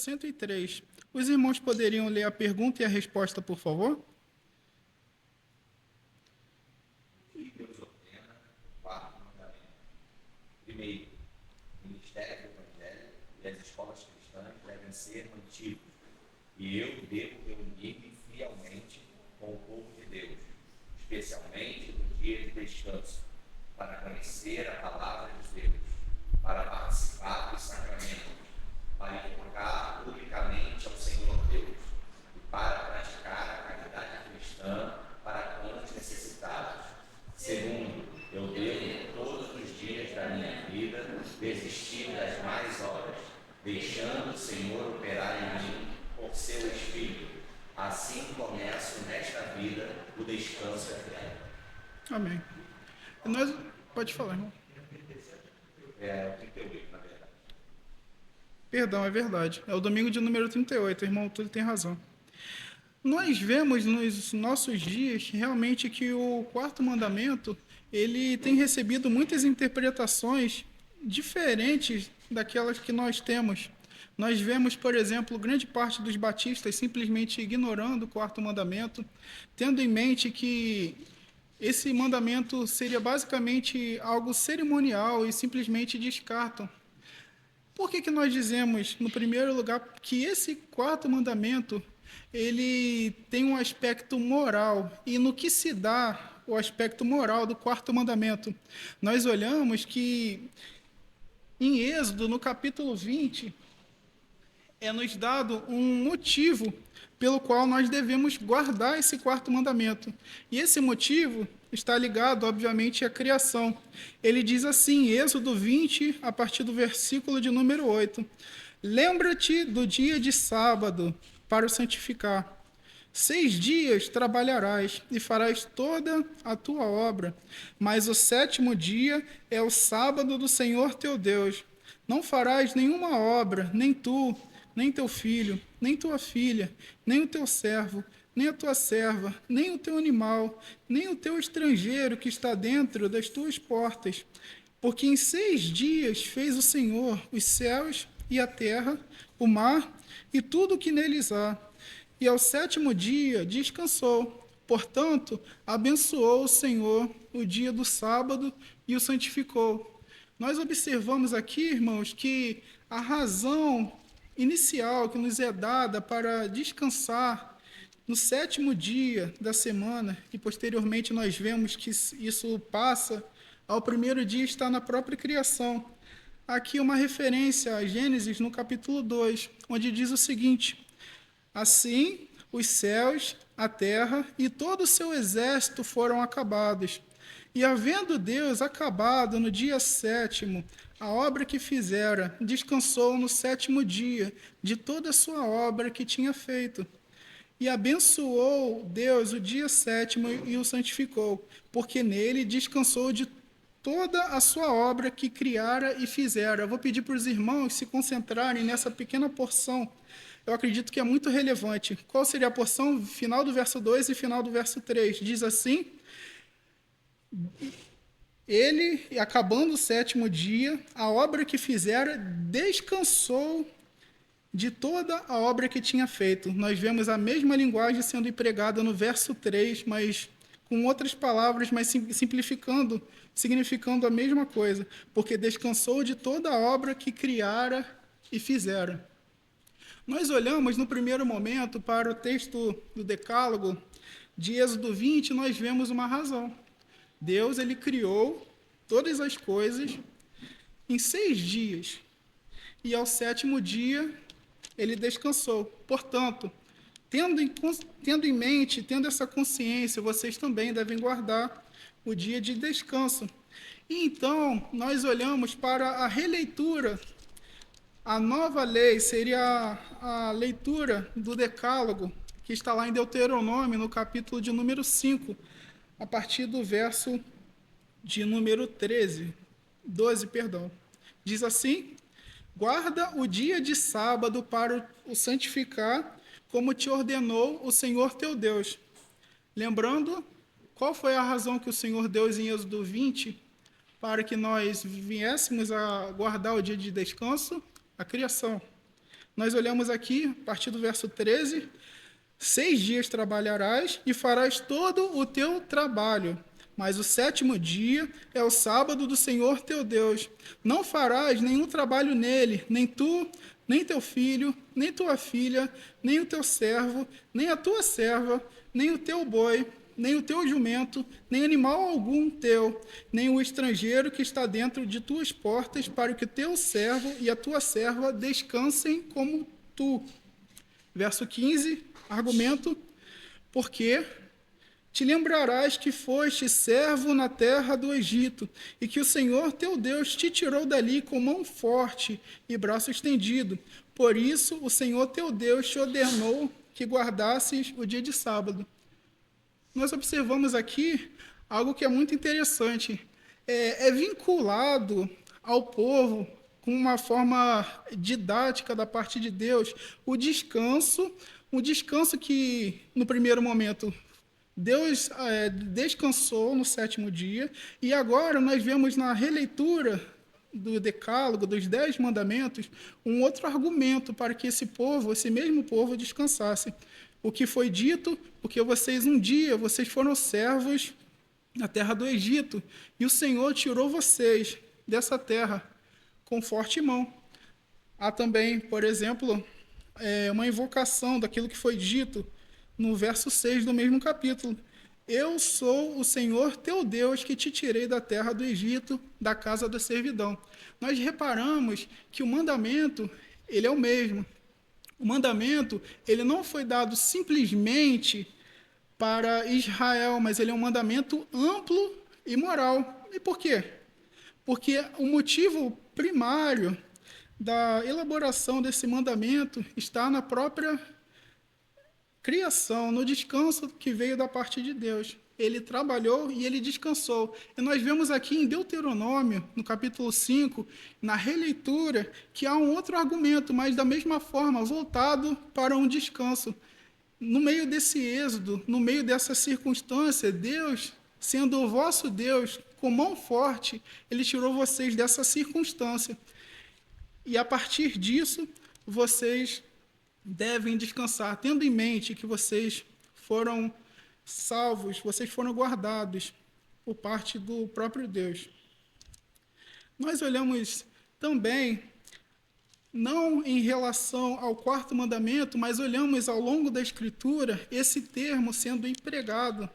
103. Os irmãos poderiam ler a pergunta e a resposta, por favor? Deus ordena o quarto mandamento. Primeiro, o ministério do Evangelho e as escolas cristãs devem ser mantidos, e eu devo reunir-me fielmente com o povo de Deus, especialmente no dia de descanso, para conhecer a palavra de Deus, para participar dos sacramentos, para invocar publicamente ao Senhor Deus e para praticar a caridade cristã para com os necessitados. Segundo, eu devo todos os dias da minha vida desistir das más obras, deixando o Senhor operar em mim por seu Espírito. Assim começo nesta vida o descanso eterno. Amém. Pode falar, irmão. É o 38, na verdade. Perdão, é verdade. É o domingo de número 38, o irmão Túlio tem razão. Nós vemos nos nossos dias realmente que o quarto mandamento ele tem recebido muitas interpretações diferentes daquelas que nós temos. Nós vemos, por exemplo, grande parte dos batistas simplesmente ignorando o quarto mandamento, tendo em mente que esse mandamento seria basicamente algo cerimonial e simplesmente descartam. Por que nós dizemos, no primeiro lugar, que esse quarto mandamento ele tem um aspecto moral? E no que se dá o aspecto moral do quarto mandamento? Nós olhamos que em Êxodo, no capítulo 20, é nos dado um motivo pelo qual nós devemos guardar esse quarto mandamento. E esse motivo está ligado, obviamente, à criação. Ele diz assim, Êxodo 20, a partir do versículo de número 8. Lembra-te do dia de sábado para o santificar. 6 dias trabalharás e farás toda a tua obra, mas o 7º dia é o sábado do Senhor teu Deus. Não farás nenhuma obra, nem tu, nem teu filho, nem tua filha, nem o teu servo, nem a tua serva, nem o teu animal, nem o teu estrangeiro que está dentro das tuas portas. Porque em 6 dias fez o Senhor os céus e a terra, o mar e tudo o que neles há. E ao 7º dia descansou. Portanto, abençoou o Senhor o dia do sábado e o santificou. Nós observamos aqui, irmãos, que a razão inicial que nos é dada para descansar no 7º dia da semana, e posteriormente nós vemos que isso passa ao primeiro dia, está na própria criação. Aqui uma referência a Gênesis no capítulo 2, onde diz o seguinte: assim os céus, a terra e todo o seu exército foram acabados. E havendo Deus acabado no dia 7º a obra que fizera, descansou no 7º dia de toda a sua obra que tinha feito. E abençoou Deus o dia 7º e o santificou, porque nele descansou de toda a sua obra que criara e fizera. Eu vou pedir para os irmãos se concentrarem nessa pequena porção. Eu acredito que é muito relevante. Qual seria a porção? Final do verso 2 e final do verso 3. Diz assim: ele, acabando o 7º dia, a obra que fizera, descansou de toda a obra que tinha feito. Nós vemos a mesma linguagem sendo empregada no verso 3, mas com outras palavras, mas simplificando, significando a mesma coisa, porque descansou de toda a obra que criara e fizera. Nós olhamos no primeiro momento para o texto do Decálogo de Êxodo 20, nós vemos uma razão. Deus ele criou todas as coisas em 6 dias, e ao 7º dia ele descansou. Portanto, tendo em mente, tendo essa consciência, vocês também devem guardar o dia de descanso. E então, nós olhamos para a releitura. A nova lei seria a leitura do Decálogo, que está lá em Deuteronômio, no capítulo de número 5, a partir do verso de número 12, perdão. Diz assim: guarda o dia de sábado para o santificar, como te ordenou o Senhor teu Deus. Lembrando, qual foi a razão que o Senhor deu em Êxodo 20 para que nós viéssemos a guardar o dia de descanso? A criação. Nós olhamos aqui, a partir do verso 13: 6 dias trabalharás e farás todo o teu trabalho, mas o sétimo dia é o sábado do Senhor teu Deus. Não farás nenhum trabalho nele, nem tu, nem teu filho, nem tua filha, nem o teu servo, nem a tua serva, nem o teu boi, nem o teu jumento, nem animal algum teu, nem o estrangeiro que está dentro de tuas portas, para que teu servo e a tua serva descansem como tu. Verso 15, argumento: porque te lembrarás que foste servo na terra do Egito, e que o Senhor teu Deus te tirou dali com mão forte e braço estendido. Por isso o Senhor teu Deus te ordenou que guardasses o dia de sábado. Nós observamos aqui algo que é muito interessante. É vinculado ao povo, com uma forma didática da parte de Deus, o descanso, um descanso que, no primeiro momento, Deus descansou no sétimo dia, e agora nós vemos na releitura do Decálogo, dos 10 mandamentos, um outro argumento para que esse povo, esse mesmo povo, descansasse. O que foi dito, porque vocês vocês foram servos na terra do Egito, e o Senhor tirou vocês dessa terra com forte mão. Há também, por exemplo, uma invocação daquilo que foi dito no verso 6 do mesmo capítulo: eu sou o Senhor teu Deus que te tirei da terra do Egito, da casa da servidão. Nós reparamos que o mandamento, ele é o mesmo. O mandamento, ele não foi dado simplesmente para Israel, mas ele é um mandamento amplo e moral. E por quê? Porque o motivo primário da elaboração desse mandamento está na própria criação, no descanso que veio da parte de Deus. Ele trabalhou e ele descansou. E nós vemos aqui em Deuteronômio, no capítulo 5, na releitura, que há um outro argumento, mas da mesma forma, voltado para um descanso. No meio desse êxodo, no meio dessa circunstância, Deus, sendo o vosso Deus, com mão forte, ele tirou vocês dessa circunstância. E a partir disso, vocês devem descansar, tendo em mente que vocês foram salvos, vocês foram guardados por parte do próprio Deus. Nós olhamos também, não em relação ao quarto mandamento, mas olhamos ao longo da Escritura esse termo sendo empregado.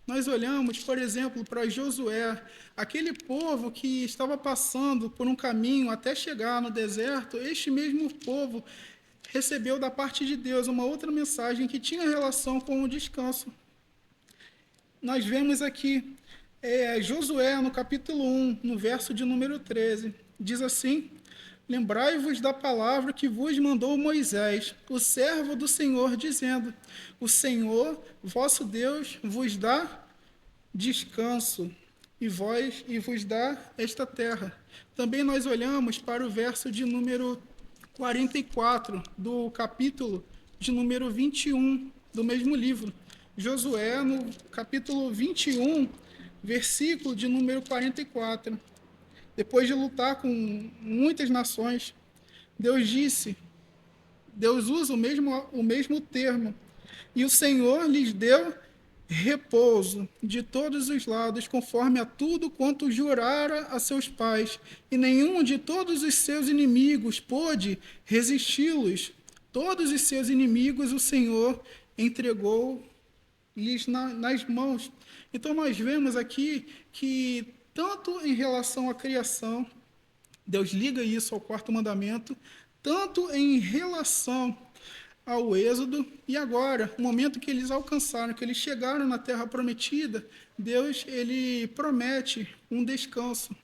Nós olhamos, por exemplo, para Josué, aquele povo que estava passando por um caminho até chegar no deserto. Este mesmo povo recebeu da parte de Deus uma outra mensagem que tinha relação com o descanso. Nós vemos aqui Josué, no capítulo 1, no verso de número 13, diz assim: lembrai-vos da palavra que vos mandou Moisés, o servo do Senhor, dizendo: o Senhor, vosso Deus, vos dá descanso e vos dá esta terra. Também nós olhamos para o verso de número 44, do capítulo de número 21, do mesmo livro. Josué, no capítulo 21, versículo de número 44. Depois de lutar com muitas nações, Deus usa o mesmo termo, e o Senhor lhes deu repouso de todos os lados, conforme a tudo quanto jurara a seus pais, e nenhum de todos os seus inimigos pôde resisti-los. Todos os seus inimigos o Senhor entregou-lhes nas mãos. Então nós vemos aqui que, tanto em relação à criação, Deus liga isso ao quarto mandamento, tanto em relação ao êxodo, e agora, o momento que eles alcançaram, que eles chegaram na terra prometida, Deus, ele promete um descanso.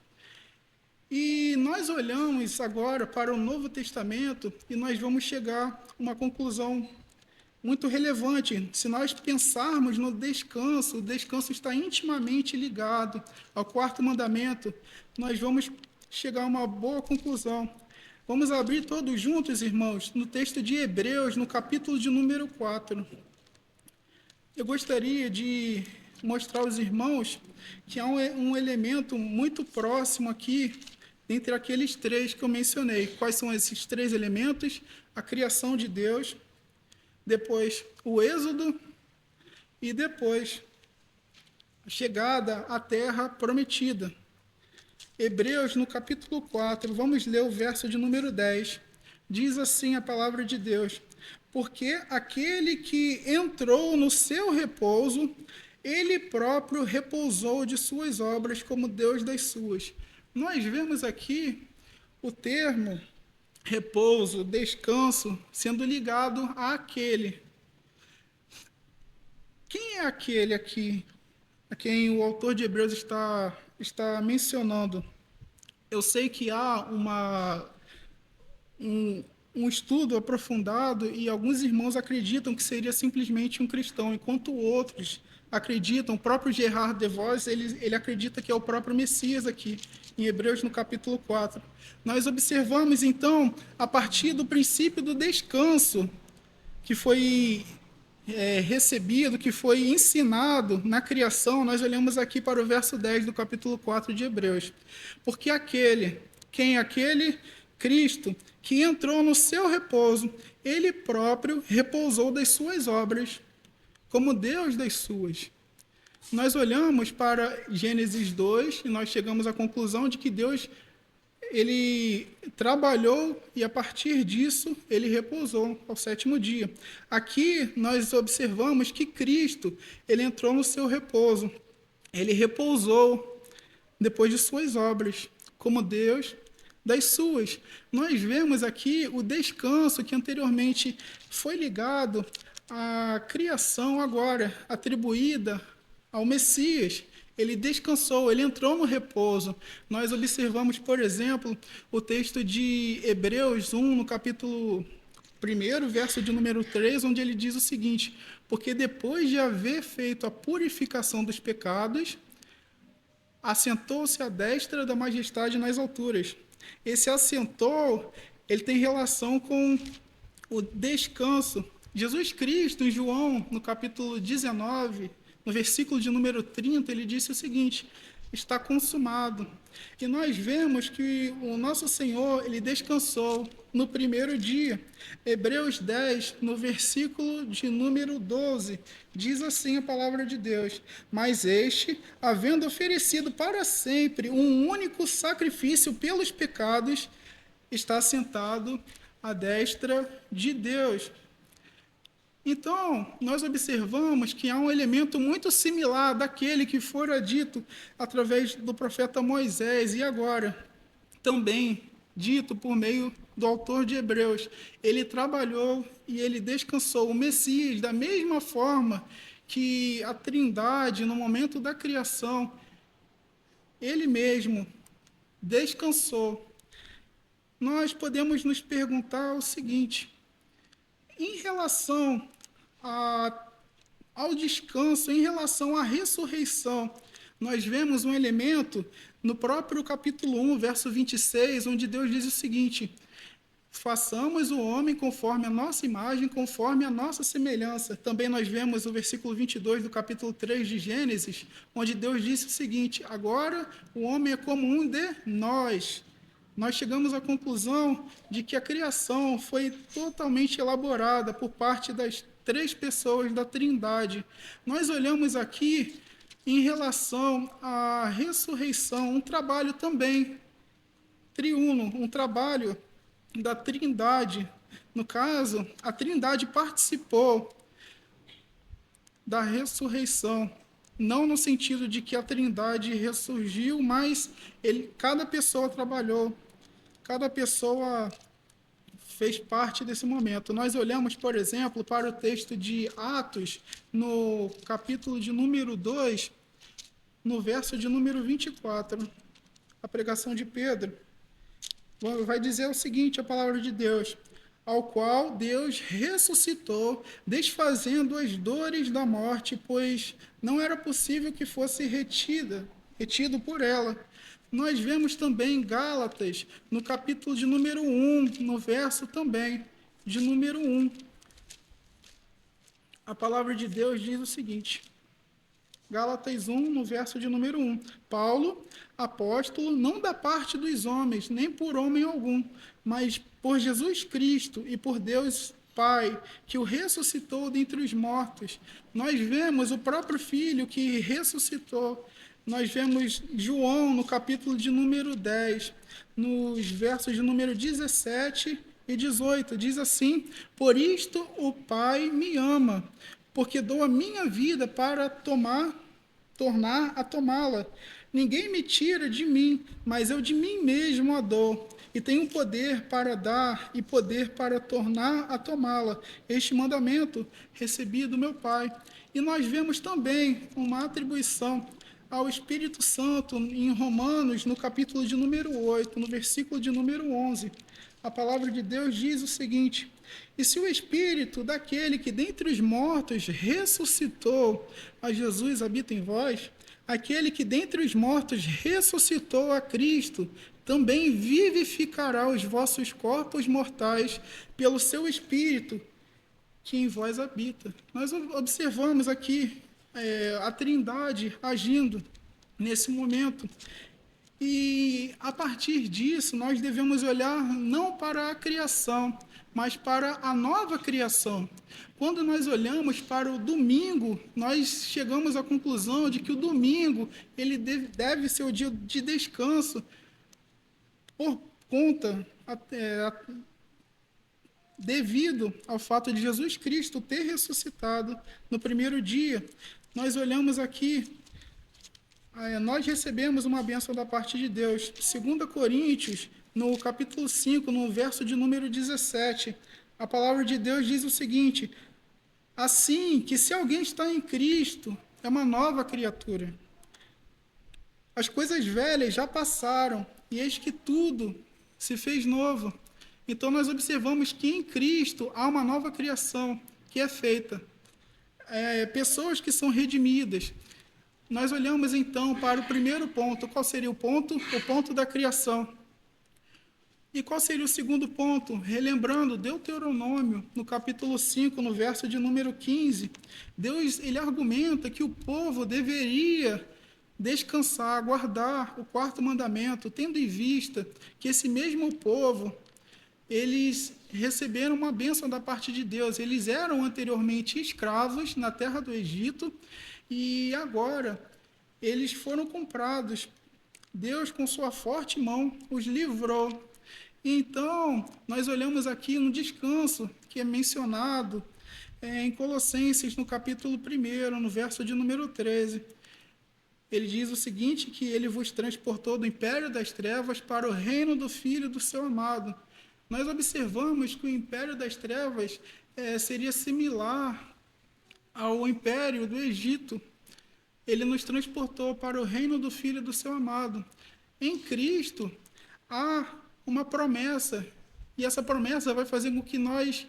E nós olhamos agora para o Novo Testamento e nós vamos chegar a uma conclusão muito relevante. Se nós pensarmos no descanso, o descanso está intimamente ligado ao quarto mandamento, nós vamos chegar a uma boa conclusão. Vamos abrir todos juntos, irmãos, no texto de Hebreus, no capítulo de número 4. Eu gostaria de mostrar aos irmãos que há um elemento muito próximo aqui dentre aqueles três que eu mencionei. Quais são esses três elementos? A criação de Deus, depois o êxodo e depois a chegada à terra prometida. Hebreus, no capítulo 4, vamos ler o verso de número 10. Diz assim a palavra de Deus: porque aquele que entrou no seu repouso, ele próprio repousou de suas obras como Deus das suas. Nós vemos aqui o termo repouso, descanso, sendo ligado àquele. Quem é aquele aqui, a quem o autor de Hebreus está mencionando? Eu sei que há um estudo aprofundado e alguns irmãos acreditam que seria simplesmente um cristão, enquanto outros acreditam, o próprio Gerard de Vos, ele acredita que é o próprio Messias aqui, em Hebreus no capítulo 4. Nós observamos, então, a partir do princípio do descanso, que foi recebido, que foi ensinado na criação, nós olhamos aqui para o verso 10 do capítulo 4 de Hebreus. Porque quem é aquele? Cristo, que entrou no seu repouso, ele próprio repousou das suas obras, como Deus das suas. Nós olhamos para Gênesis 2 e nós chegamos à conclusão de que Deus ele trabalhou e a partir disso ele repousou ao sétimo dia. Aqui nós observamos que Cristo, ele entrou no seu repouso. Ele repousou depois de suas obras, como Deus das suas. Nós vemos aqui o descanso que anteriormente foi ligado à criação agora atribuída ao Messias. Ele descansou, ele entrou no repouso. Nós observamos, por exemplo, o texto de Hebreus 1, no capítulo 1, verso de número 3, onde ele diz o seguinte: porque depois de haver feito a purificação dos pecados, assentou-se à destra da majestade nas alturas. Esse assentou, ele tem relação com o descanso. Jesus Cristo, em João, no capítulo 19, no versículo de número 30, ele disse o seguinte: está consumado. E nós vemos que o nosso Senhor, ele descansou no primeiro dia. Hebreus 10, no versículo de número 12, diz assim a palavra de Deus: mas este, havendo oferecido para sempre um único sacrifício pelos pecados, está sentado à destra de Deus. Então, nós observamos que há um elemento muito similar daquele que fora dito através do profeta Moisés e agora também dito por meio do autor de Hebreus. Ele trabalhou e ele descansou. O Messias, da mesma forma que a Trindade, no momento da criação, ele mesmo descansou. Nós podemos nos perguntar o seguinte: em relação ao descanso, em relação à ressurreição, nós vemos um elemento no próprio capítulo 1, verso 26, onde Deus diz o seguinte: façamos o homem conforme a nossa imagem, conforme a nossa semelhança. Também nós vemos o versículo 22 do capítulo 3 de Gênesis, onde Deus disse o seguinte: agora o homem é como um de nós. Nós chegamos à conclusão de que a criação foi totalmente elaborada por parte das três pessoas da Trindade. Nós olhamos aqui em relação à ressurreição, um trabalho também triuno, um trabalho da Trindade. No caso, a Trindade participou da ressurreição, não no sentido de que a Trindade ressurgiu, mas cada pessoa trabalhou, cada pessoa fez parte desse momento. Nós olhamos, por exemplo, para o texto de Atos, no capítulo de número 2, no verso de número 24, a pregação de Pedro. Vai dizer o seguinte, a palavra de Deus: ao qual Deus ressuscitou, desfazendo as dores da morte, pois não era possível que fosse retido por ela. Nós vemos também Gálatas, no capítulo de número 1, no verso também de número 1. A palavra de Deus diz o seguinte: Gálatas 1, no verso de número 1. Paulo, apóstolo, não da parte dos homens, nem por homem algum, mas por Jesus Cristo e por Deus Pai, que o ressuscitou dentre os mortos. Nós vemos o próprio Filho que ressuscitou. Nós vemos João no capítulo de número 10, nos versos de número 17 e 18. Diz assim: por isto o Pai me ama, porque dou a minha vida para tornar a tomá-la. Ninguém me tira de mim, mas eu de mim mesmo a dou. E tenho poder para dar e poder para tornar a tomá-la. Este mandamento recebi do meu Pai. E nós vemos também uma atribuição ao Espírito Santo em Romanos, no capítulo de número 8, no versículo de número 11. A palavra de Deus diz o seguinte: e se o Espírito daquele que dentre os mortos ressuscitou a Jesus habita em vós, aquele que dentre os mortos ressuscitou a Cristo, também vivificará os vossos corpos mortais pelo seu Espírito que em vós habita. Nós observamos aqui a Trindade agindo nesse momento. E, a partir disso, nós devemos olhar não para a criação, mas para a nova criação. Quando nós olhamos para o domingo, nós chegamos à conclusão de que o domingo ele deve ser o dia de descanso por conta, devido ao fato de Jesus Cristo ter ressuscitado no primeiro dia. Nós olhamos aqui, nós recebemos uma bênção da parte de Deus. 2 Coríntios, no capítulo 5, no verso de número 17, a palavra de Deus diz o seguinte: assim que se alguém está em Cristo, é uma nova criatura. As coisas velhas já passaram, e eis que tudo se fez novo. Então nós observamos que em Cristo há uma nova criação que é feita. Pessoas que são redimidas. Nós olhamos então para o primeiro ponto. Qual seria o ponto? O ponto da criação. E qual seria o segundo ponto? Relembrando Deuteronômio, no capítulo 5, no verso de número 15, Deus ele argumenta que o povo deveria descansar, guardar o quarto mandamento, tendo em vista que esse mesmo povo, eles receberam uma bênção da parte de Deus. Eles eram anteriormente escravos na terra do Egito e agora eles foram comprados. Deus, com sua forte mão, os livrou. Então, nós olhamos aqui no descanso que é mencionado em Colossenses, no capítulo 1, no verso de número 13. Ele diz o seguinte, que ele vos transportou do império das trevas para o reino do Filho do seu amado. Nós observamos que o império das trevas seria similar ao império do Egito. Ele nos transportou para o reino do Filho do seu amado. Em Cristo há uma promessa, e essa promessa vai fazer com que nós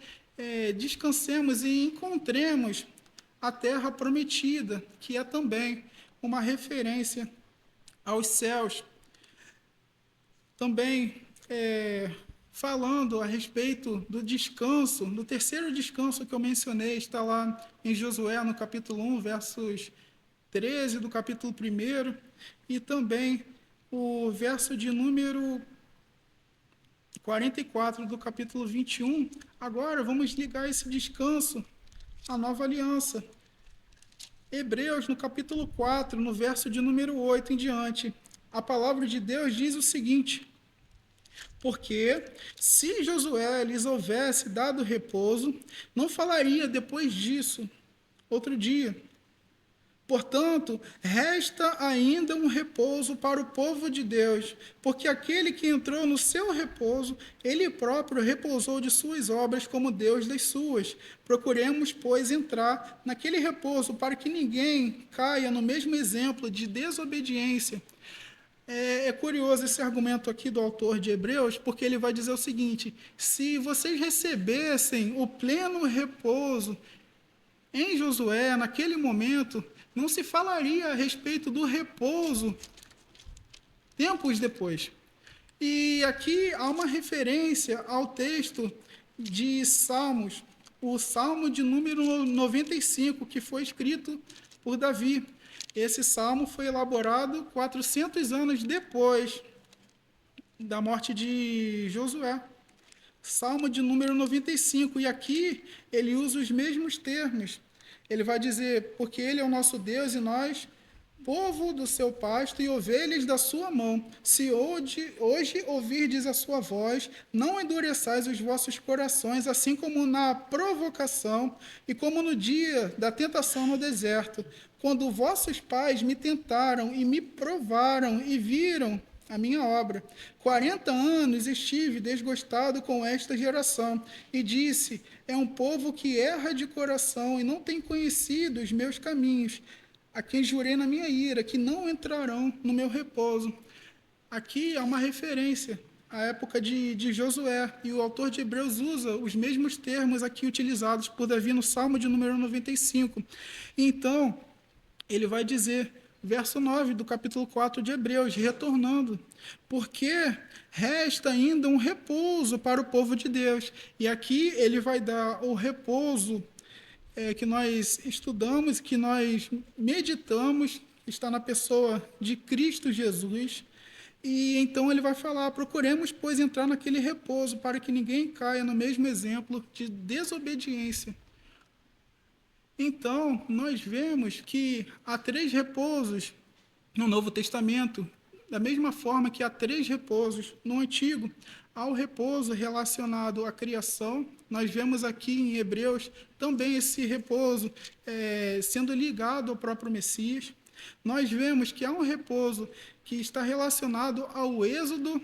descansemos e encontremos a terra prometida, que é também uma referência aos céus. Também falando a respeito do descanso, do terceiro descanso que eu mencionei, está lá em Josué, no capítulo 1, versos 13 do capítulo 1, e também o verso de número 44 do capítulo 21. Agora vamos ligar esse descanso à nova aliança. Hebreus, no capítulo 4, no verso de número 8 em diante, a palavra de Deus diz o seguinte: porque se Josué lhes houvesse dado repouso, não falaria depois disso outro dia. Portanto, resta ainda um repouso para o povo de Deus, porque aquele que entrou no seu repouso, ele próprio repousou de suas obras como Deus das suas. Procuremos, pois, entrar naquele repouso para que ninguém caia no mesmo exemplo de desobediência. É curioso esse argumento aqui do autor de Hebreus, porque ele vai dizer o seguinte: se vocês recebessem o pleno repouso em Josué, naquele momento, não se falaria a respeito do repouso tempos depois. E aqui há uma referência ao texto de Salmos, o Salmo de número 95, que foi escrito por Davi. Esse salmo foi elaborado 400 anos depois da morte de Josué. Salmo de número 95. E aqui ele usa os mesmos termos. Ele vai dizer: porque ele é o nosso Deus e nós, povo do seu pasto e ovelhas da sua mão. Se hoje ouvirdes a sua voz, não endureçais os vossos corações, assim como na provocação e como no dia da tentação no deserto, quando vossos pais me tentaram e me provaram e viram a minha obra. 40 anos estive desgostado com esta geração, e disse: é um povo que erra de coração e não tem conhecido os meus caminhos, a quem jurei na minha ira, que não entrarão no meu repouso. Aqui há uma referência à época de Josué, e o autor de Hebreus usa os mesmos termos aqui utilizados por Davi no Salmo de número 95. Então, ele vai dizer, verso 9 do capítulo 4 de Hebreus, retornando: porque resta ainda um repouso para o povo de Deus. E aqui ele vai dar o repouso que nós estudamos, que nós meditamos, está na pessoa de Cristo Jesus. E então ele vai falar: procuremos, pois, entrar naquele repouso, para que ninguém caia no mesmo exemplo de desobediência. Então, nós vemos que há 3 repousos no Novo Testamento, da mesma forma que há 3 repousos no Antigo. Há o repouso relacionado à criação. Nós vemos aqui em Hebreus também esse repouso sendo ligado ao próprio Messias. Nós vemos que há um repouso que está relacionado ao êxodo.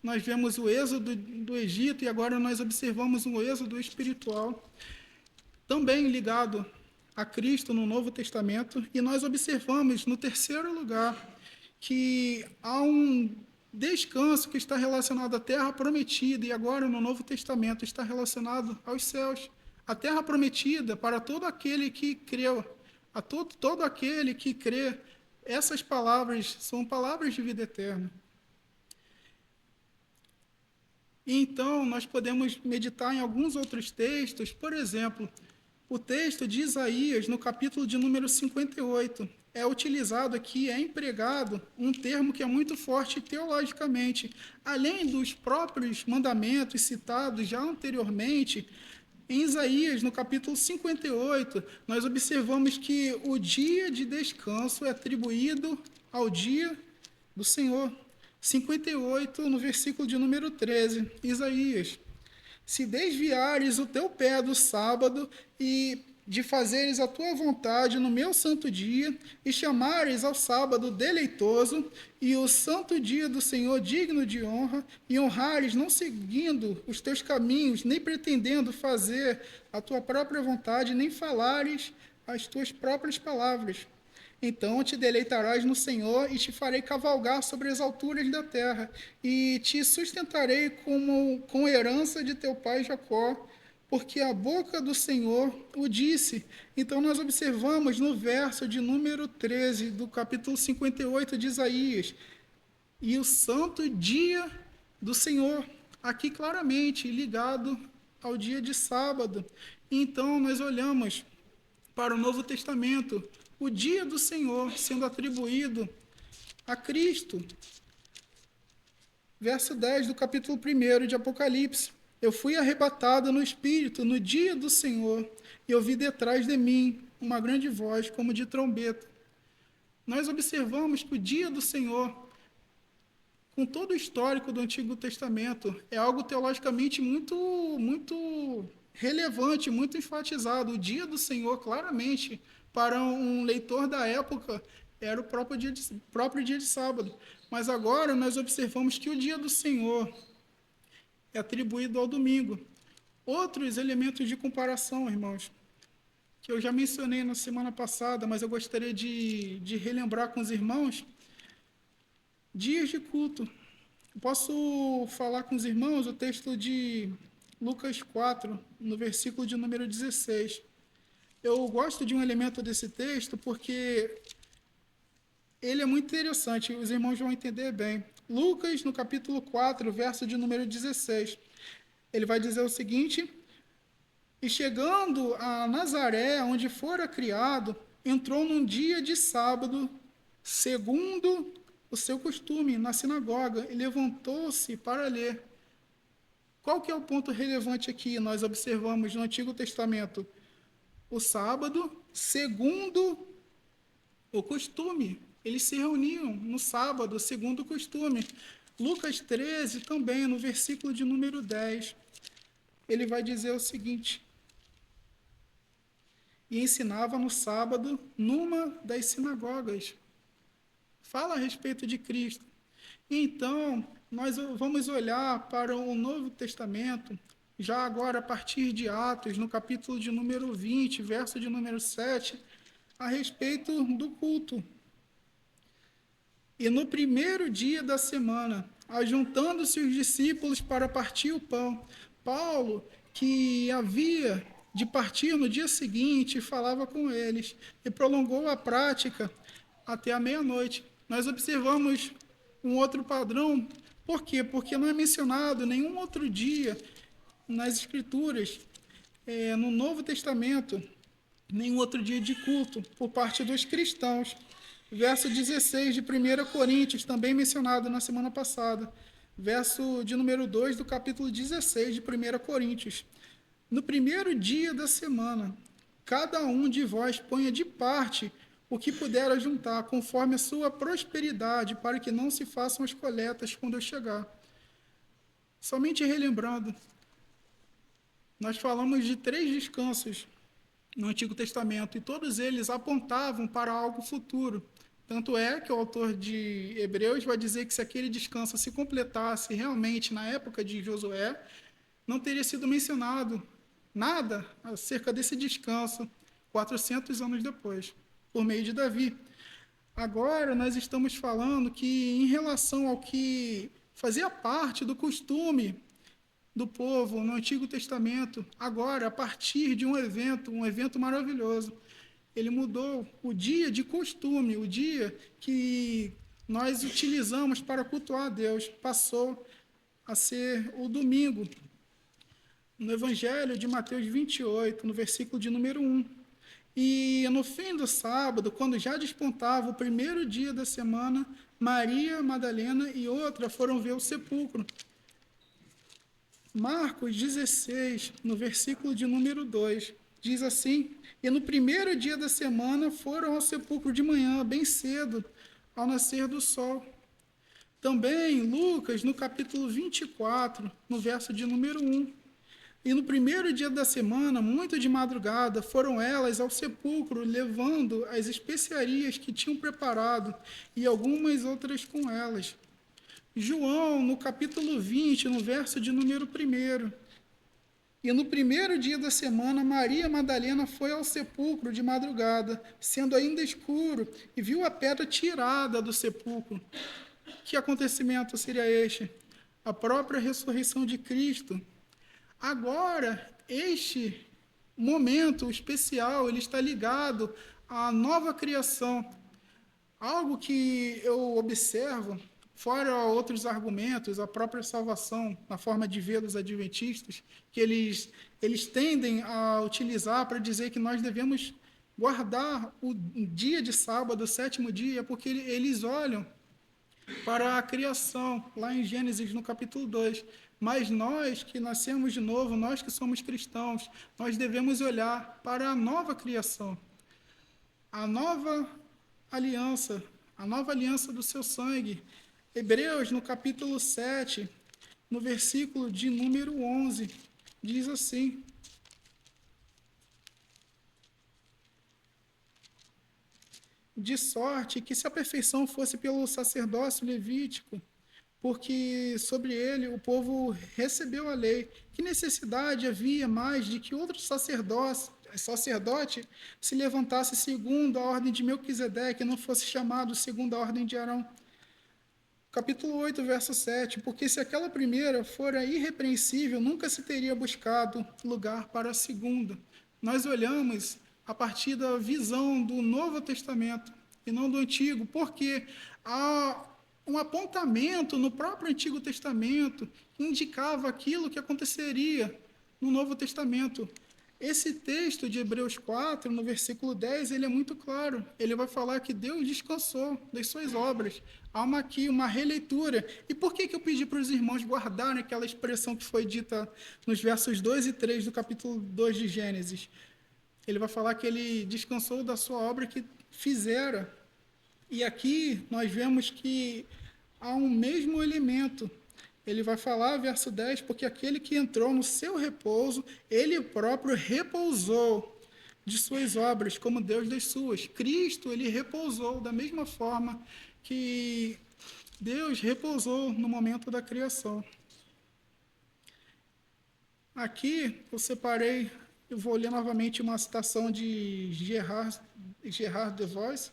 Nós vemos o êxodo do Egito e agora nós observamos um êxodo espiritual, também ligado a Cristo no Novo Testamento. E nós observamos, no terceiro lugar, que há um descanso que está relacionado à terra prometida, e agora no Novo Testamento está relacionado aos céus. A terra prometida para todo aquele que creu, a todo aquele que crê. Essas palavras são palavras de vida eterna. Então, nós podemos meditar em alguns outros textos. Por exemplo, o texto de Isaías, no capítulo de número 58, é utilizado aqui, é empregado um termo que é muito forte teologicamente. Além dos próprios mandamentos citados já anteriormente, em Isaías, no capítulo 58, nós observamos que o dia de descanso é atribuído ao dia do Senhor. 58, no versículo de número 13, Isaías: se desviares o teu pé do sábado e de fazeres a tua vontade no meu santo dia, e chamares ao sábado deleitoso, e o santo dia do Senhor digno de honra, e honrares não seguindo os teus caminhos, nem pretendendo fazer a tua própria vontade, nem falares as tuas próprias palavras, então te deleitarás no Senhor, e te farei cavalgar sobre as alturas da terra, e te sustentarei com herança de teu pai Jacó, porque a boca do Senhor o disse. Então nós observamos no verso de número 13 do capítulo 58 de Isaías: e o santo dia do Senhor, aqui claramente ligado ao dia de sábado. Então nós olhamos para o Novo Testamento, o dia do Senhor sendo atribuído a Cristo. Verso 10 do capítulo 1 de Apocalipse: eu fui arrebatado no Espírito no dia do Senhor, e ouvi detrás de mim uma grande voz como de trombeta. Nós observamos que o dia do Senhor, com todo o histórico do Antigo Testamento, é algo teologicamente muito relevante, muito enfatizado. O dia do Senhor, claramente, para um leitor da época, era o próprio dia de sábado. Mas agora nós observamos que o dia do Senhor é atribuído ao domingo. Outros elementos de comparação, irmãos, que eu já mencionei na semana passada, mas eu gostaria de relembrar com os irmãos: dias de culto. Eu posso falar com os irmãos o texto de Lucas 4, no versículo de número 16. Eu gosto de um elemento desse texto porque ele é muito interessante, os irmãos vão entender bem. Lucas, no capítulo 4, verso de número 16, ele vai dizer o seguinte: e chegando a Nazaré, onde fora criado, entrou num dia de sábado, segundo o seu costume, na sinagoga, e levantou-se para ler. Qual que é o ponto relevante aqui? Nós observamos no Antigo Testamento o sábado, segundo o costume. Eles se reuniam no sábado, segundo o costume. Lucas 13, também, no versículo de número 10, ele vai dizer o seguinte: e ensinava no sábado numa das sinagogas. Fala a respeito de Cristo. Então, nós vamos olhar para o Novo Testamento, já agora a partir de Atos, no capítulo de número 20, verso de número 7, a respeito do culto. E no primeiro dia da semana, ajuntando-se os discípulos para partir o pão, Paulo, que havia de partir no dia seguinte, falava com eles e prolongou a prática até a meia-noite. Nós observamos um outro padrão. Por quê? Porque não é mencionado nenhum outro dia nas Escrituras, no Novo Testamento, nenhum outro dia de culto por parte dos cristãos. Verso 16 de 1 Coríntios, também mencionado na semana passada. Verso de número 2 do capítulo 16 de 1 Coríntios. No primeiro dia da semana, cada um de vós ponha de parte o que puder ajuntar, conforme a sua prosperidade, para que não se façam as coletas quando eu chegar. Somente relembrando, nós falamos de 3 descansos no Antigo Testamento, e todos eles apontavam para algo futuro. Tanto é que o autor de Hebreus vai dizer que se aquele descanso se completasse realmente na época de Josué, não teria sido mencionado nada acerca desse descanso 400 anos depois, por meio de Davi. Agora nós estamos falando que, em relação ao que fazia parte do costume do povo no Antigo Testamento, agora, a partir de um evento maravilhoso, ele mudou o dia de costume, o dia que nós utilizamos para cultuar a Deus, passou a ser o domingo. No Evangelho de Mateus 28, no versículo de número 1. E no fim do sábado, quando já despontava o primeiro dia da semana, Maria Madalena e outra foram ver o sepulcro. Marcos 16, no versículo de número 2, diz assim: e no primeiro dia da semana foram ao sepulcro de manhã, bem cedo, ao nascer do sol. Também Lucas, no capítulo 24, no verso de número 1. E no primeiro dia da semana, muito de madrugada, foram elas ao sepulcro, levando as especiarias que tinham preparado, e algumas outras com elas. João, no capítulo 20, no verso de número 1. E no primeiro dia da semana, Maria Madalena foi ao sepulcro de madrugada, sendo ainda escuro, e viu a pedra tirada do sepulcro. Que acontecimento seria este? A própria ressurreição de Cristo. Agora, este momento especial, ele está ligado à nova criação. Algo que eu observo, fora outros argumentos, a própria salvação, na forma de ver dos adventistas, que eles tendem a utilizar para dizer que nós devemos guardar o dia de sábado, o 7º dia, porque eles olham para a criação, lá em Gênesis, no capítulo 2. Mas nós que nascemos de novo, nós que somos cristãos, nós devemos olhar para a nova criação, a nova aliança do seu sangue. Hebreus, no capítulo 7, no versículo de número 11, diz assim: de sorte que, se a perfeição fosse pelo sacerdócio levítico, porque sobre ele o povo recebeu a lei, que necessidade havia mais de que outro sacerdote se levantasse segundo a ordem de Melquisedeque, e não fosse chamado segundo a ordem de Arão? Capítulo 8, verso 7. Porque se aquela primeira fora irrepreensível, nunca se teria buscado lugar para a segunda. Nós olhamos a partir da visão do Novo Testamento e não do Antigo, porque há um apontamento no próprio Antigo Testamento que indicava aquilo que aconteceria no Novo Testamento. Esse texto de Hebreus 4, no versículo 10, ele é muito claro. Ele vai falar que Deus descansou das suas obras. Há aqui uma releitura. E por que eu pedi para os irmãos guardarem aquela expressão que foi dita nos versos 2 e 3 do capítulo 2 de Gênesis? Ele vai falar que ele descansou da sua obra que fizera. E aqui nós vemos que há um mesmo elemento. Ele vai falar, verso 10, porque aquele que entrou no seu repouso, ele próprio repousou de suas obras, como Deus das suas. Cristo, ele repousou da mesma forma que Deus repousou no momento da criação. Aqui eu separei, eu vou ler novamente uma citação de Gerard de Vos.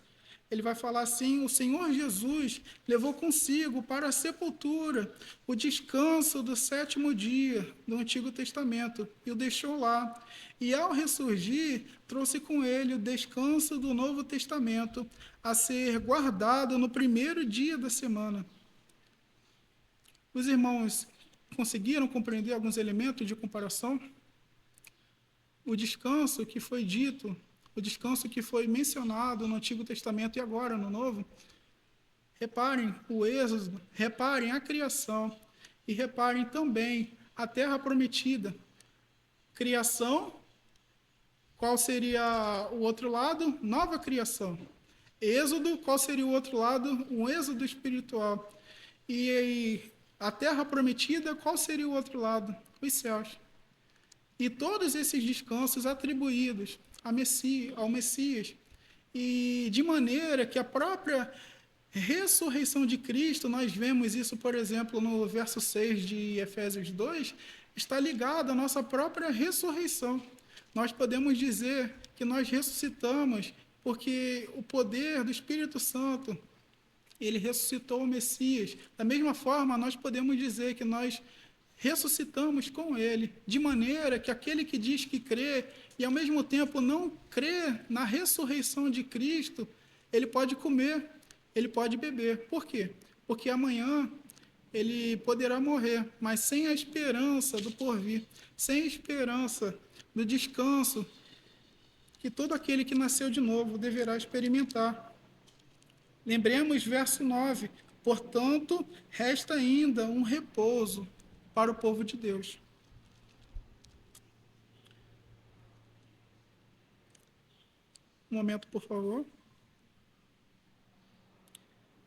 Ele vai falar assim: o Senhor Jesus levou consigo para a sepultura o descanso do sétimo dia do Antigo Testamento e o deixou lá. E ao ressurgir, trouxe com ele o descanso do Novo Testamento a ser guardado no primeiro dia da semana. Os irmãos conseguiram compreender alguns elementos de comparação? O descanso que foi dito, o descanso que foi mencionado no Antigo Testamento e agora no Novo, reparem o êxodo, reparem a criação e reparem também a terra prometida. Criação, qual seria o outro lado? Nova criação. Êxodo, qual seria o outro lado? Um êxodo espiritual. E a terra prometida, qual seria o outro lado? Os céus. E todos esses descansos atribuídos ao Messias, e de maneira que a própria ressurreição de Cristo, nós vemos isso, por exemplo, no verso 6 de Efésios 2, está ligado à nossa própria ressurreição. Nós podemos dizer que nós ressuscitamos porque o poder do Espírito Santo, ele ressuscitou o Messias. Da mesma forma, nós podemos dizer que nós ressuscitamos com ele, de maneira que aquele que diz que crê e ao mesmo tempo não crê na ressurreição de Cristo, ele pode comer, ele pode beber. Por quê? Porque amanhã ele poderá morrer, mas sem a esperança do porvir, sem a esperança do descanso que todo aquele que nasceu de novo deverá experimentar. Lembremos verso 9: portanto, resta ainda um repouso para o povo de Deus. Um momento, por favor.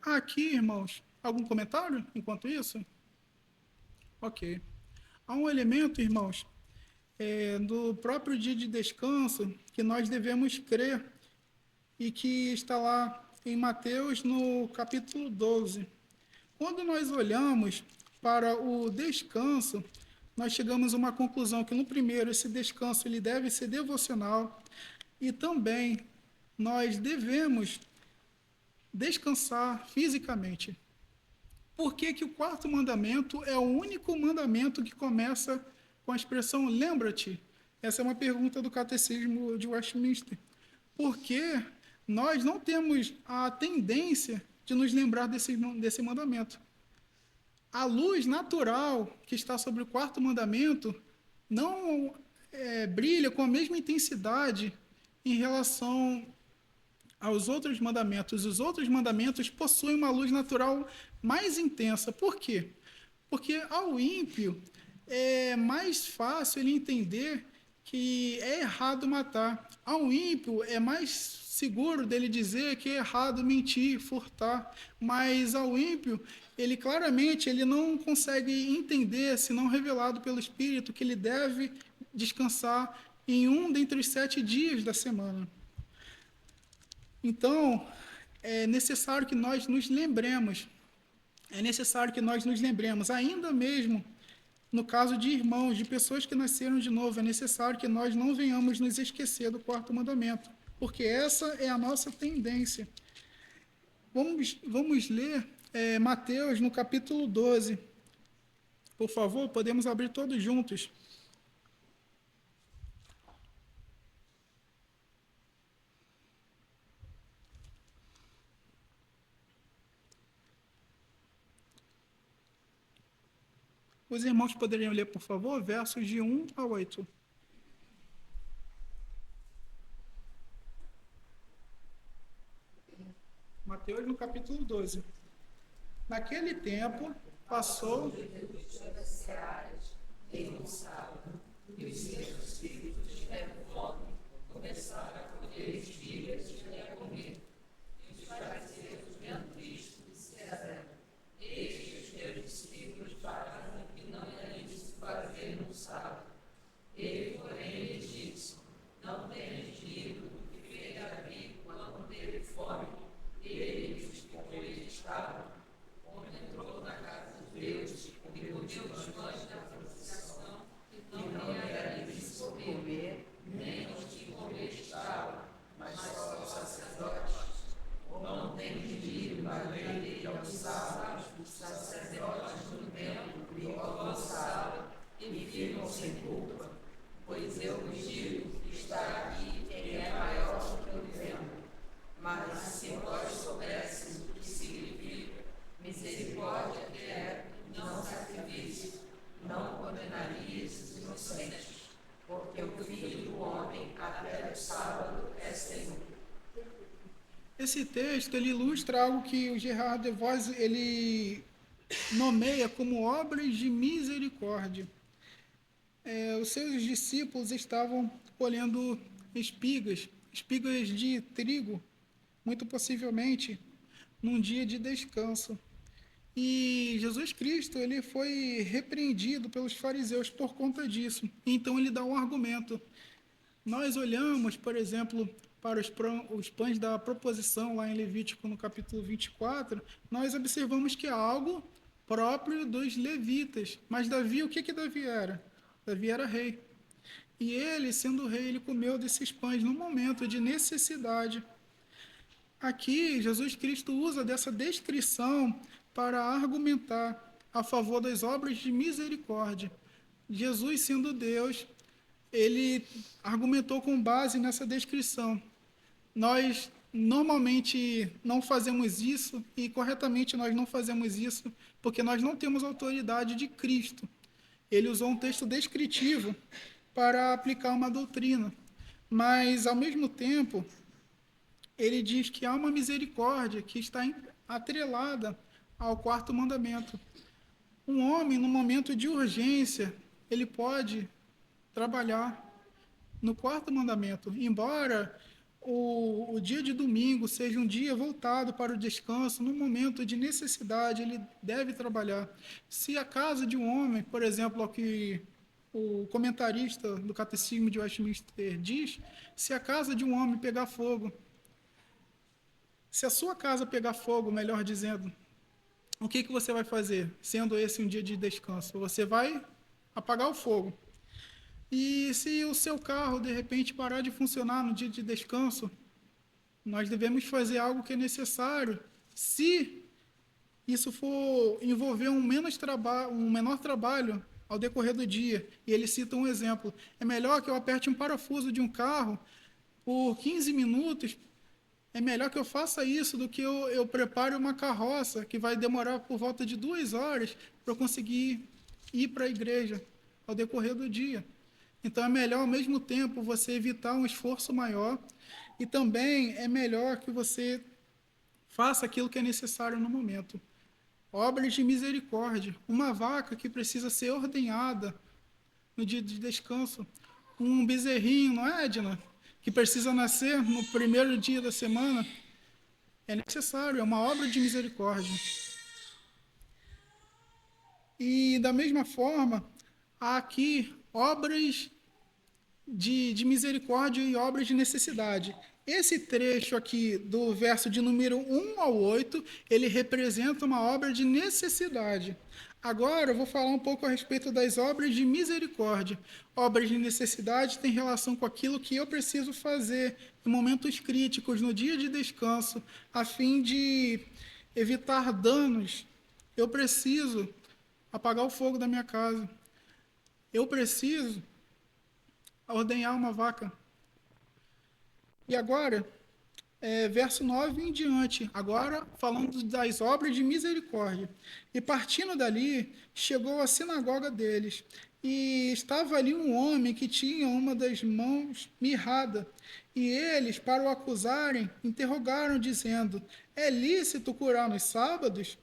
Aqui, irmãos, algum comentário enquanto isso? Ok. Há um elemento, irmãos, do próprio dia de descanso que nós devemos crer e que está lá em Mateus, no capítulo 12. Quando nós olhamos para o descanso, nós chegamos a uma conclusão que, no primeiro, esse descanso ele deve ser devocional e também nós devemos descansar fisicamente. Por que que o quarto mandamento é o único mandamento que começa com a expressão lembra-te? Essa é uma pergunta do Catecismo de Westminster. Por que nós não temos a tendência de nos lembrar desse mandamento? A luz natural que está sobre o quarto mandamento não brilha com a mesma intensidade em relação aos outros mandamentos. Os outros mandamentos possuem uma luz natural mais intensa. Por quê? Porque ao ímpio é mais fácil ele entender que é errado matar. Ao ímpio é mais seguro dele dizer que é errado mentir, furtar. Mas ao ímpio, ele claramente ele não consegue entender, se não revelado pelo Espírito, que ele deve descansar em um dentre os 7 dias da semana. Então, é necessário que nós nos lembremos, ainda mesmo no caso de irmãos, de pessoas que nasceram de novo, é necessário que nós não venhamos nos esquecer do quarto mandamento, porque essa é a nossa tendência. Vamos ler Mateus no capítulo 12. Por favor, podemos abrir todos juntos. Os irmãos poderiam ler, por favor, versos de 1 a 8. Mateus, no capítulo 12. Naquele tempo, passou. Esse texto ele ilustra algo que o Gerard de Vos ele nomeia como obras de misericórdia. Os seus discípulos estavam colhendo espigas de trigo, muito possivelmente num dia de descanso. E Jesus Cristo ele foi repreendido pelos fariseus por conta disso. Então ele dá um argumento. Nós olhamos, por exemplo, para os pães da proposição, lá em Levítico, no capítulo 24, nós observamos que é algo próprio dos levitas. Mas Davi, o que Davi era? Davi era rei. E ele, sendo rei, ele comeu desses pães num momento de necessidade. Aqui, Jesus Cristo usa dessa descrição para argumentar a favor das obras de misericórdia. Jesus, sendo Deus, ele argumentou com base nessa descrição. Nós normalmente não fazemos isso e corretamente nós não fazemos isso porque nós não temos autoridade de Cristo. Ele usou um texto descritivo para aplicar uma doutrina, mas ao mesmo tempo ele diz que há uma misericórdia que está atrelada ao quarto mandamento. Um homem, no momento de urgência, ele pode trabalhar no quarto mandamento, embora o dia de domingo seja um dia voltado para o descanso, no momento de necessidade, ele deve trabalhar. Se a casa de um homem, por exemplo, o que o comentarista do Catecismo de Westminster diz, se a casa de um homem pegar fogo, se a sua casa pegar fogo, melhor dizendo, o que você vai fazer, sendo esse um dia de descanso? Você vai apagar o fogo. E se o seu carro, de repente, parar de funcionar no dia de descanso, nós devemos fazer algo que é necessário. Se isso for envolver um menor trabalho ao decorrer do dia, e ele cita um exemplo, é melhor que eu aperte um parafuso de um carro por 15 minutos, é melhor que eu faça isso do que eu prepare uma carroça que vai demorar por volta de 2 horas para eu conseguir ir para a igreja ao decorrer do dia. Então é melhor ao mesmo tempo você evitar um esforço maior e também é melhor que você faça aquilo que é necessário no momento. Obras de misericórdia. Uma vaca que precisa ser ordenhada no dia de descanso. Um bezerrinho, não é, Edna? Que precisa nascer no primeiro dia da semana. É necessário, é uma obra de misericórdia. E da mesma forma, há aqui obras de misericórdia e obras de necessidade. Esse trecho aqui, do verso de número 1 ao 8, ele representa uma obra de necessidade. Agora eu vou falar um pouco a respeito das obras de misericórdia. Obras de necessidade têm relação com aquilo que eu preciso fazer em momentos críticos, no dia de descanso, a fim de evitar danos. Eu preciso apagar o fogo da minha casa. Eu preciso ordenhar uma vaca. E agora, verso 9 em diante, agora falando das obras de misericórdia. E partindo dali, chegou à sinagoga deles. E estava ali um homem que tinha uma das mãos mirrada. E eles, para o acusarem, interrogaram, dizendo: É lícito curar nos sábados?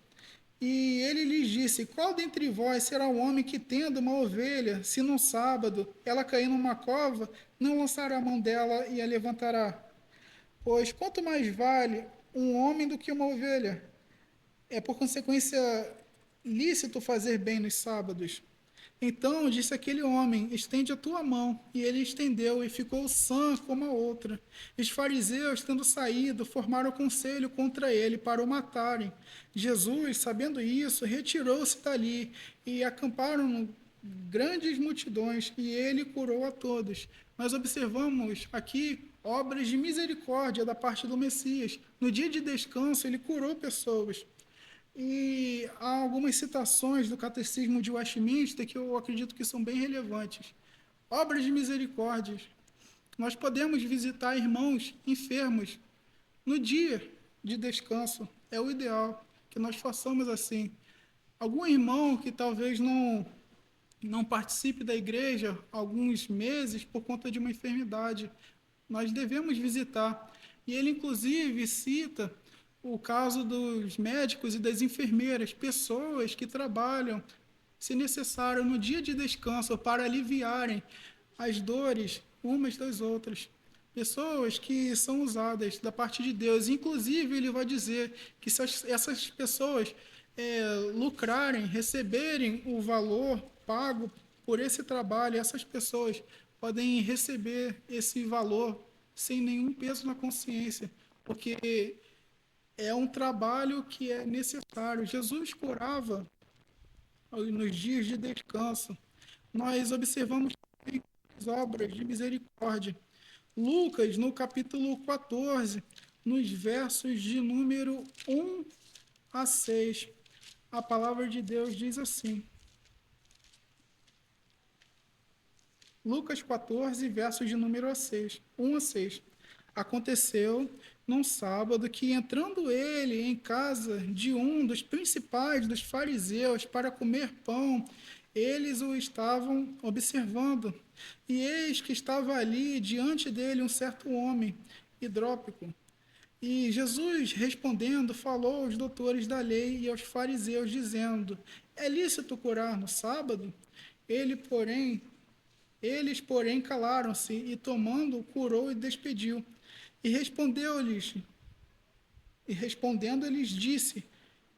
E ele lhes disse: Qual dentre vós será o homem que, tendo uma ovelha, se num sábado ela cair numa cova, não lançará a mão dela e a levantará? Pois quanto mais vale um homem do que uma ovelha? É por consequência lícito fazer bem nos sábados. Então disse aquele homem: Estende a tua mão. E ele estendeu, e ficou sã como a outra. Os fariseus, tendo saído, formaram conselho contra ele para o matarem. Jesus, sabendo isso, retirou-se dali, e acamparam grandes multidões, e ele curou a todos. Nós observamos aqui obras de misericórdia da parte do Messias. No dia de descanso, ele curou pessoas. E há algumas citações do Catecismo de Westminster que eu acredito que são bem relevantes. Obras de misericórdia. Nós podemos visitar irmãos enfermos no dia de descanso. É o ideal que nós façamos assim. Algum irmão que talvez não participe da igreja alguns meses por conta de uma enfermidade, nós devemos visitar. E ele, inclusive, cita o caso dos médicos e das enfermeiras, pessoas que trabalham, se necessário, no dia de descanso para aliviarem as dores umas das outras. Pessoas que são usadas da parte de Deus. Inclusive, ele vai dizer que se essas pessoas lucrarem, receberem o valor pago por esse trabalho, essas pessoas podem receber esse valor sem nenhum peso na consciência, porque é um trabalho que é necessário. Jesus curava nos dias de descanso. Nós observamos as obras de misericórdia. Lucas, no capítulo 14, nos versos de número 1 a 6, a palavra de Deus diz assim. Lucas 14, versos de número 6, 1 a 6. Aconteceu num sábado que, entrando ele em casa de um dos principais dos fariseus para comer pão, eles o estavam observando. E eis que estava ali diante dele um certo homem, hidrópico. E Jesus, respondendo, falou aos doutores da lei e aos fariseus, dizendo: É lícito curar no sábado? Ele, porém, eles, porém, calaram-se, e tomando, curou e despediu. E respondeu-lhes, e respondendo-lhes disse: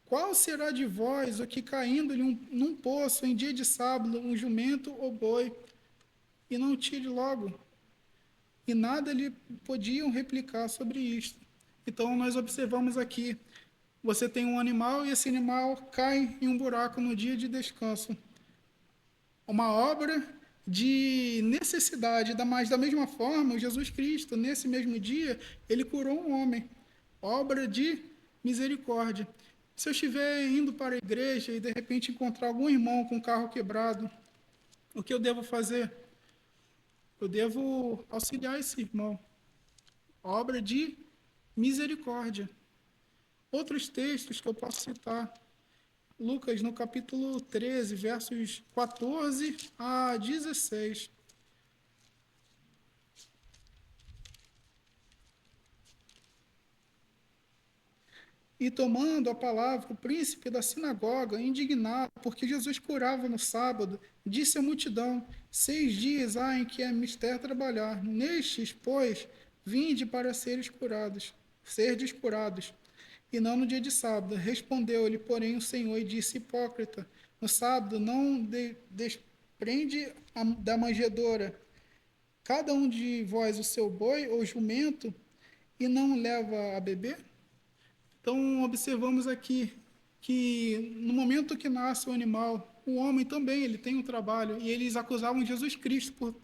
Qual será de vós o que, caindo-lhe num poço em dia de sábado, um jumento ou boi, e não tire logo? E nada lhe podiam replicar sobre isto. Então nós observamos aqui, você tem um animal e esse animal cai em um buraco no dia de descanso. Uma obra de necessidade, mas da mesma forma, Jesus Cristo, nesse mesmo dia, ele curou um homem. Obra de misericórdia. Se eu estiver indo para a igreja e de repente encontrar algum irmão com o carro quebrado, o que eu devo fazer? Eu devo auxiliar esse irmão. Obra de misericórdia. Outros textos que eu posso citar. Lucas, no capítulo 13, versos 14 a 16. E tomando a palavra, o príncipe da sinagoga, indignado, porque Jesus curava no sábado, disse à multidão: 6 dias há em que é mister trabalhar. Nestes, pois, vinde para serdes curados, e não no dia de sábado. Respondeu-lhe, porém, o Senhor e disse: Hipócrita, no sábado não desprende da manjedoura cada um de vós o seu boi ou jumento, e não leva a beber? Então, observamos aqui que no momento que nasce o animal, o homem também ele tem um trabalho, e eles acusavam Jesus Cristo por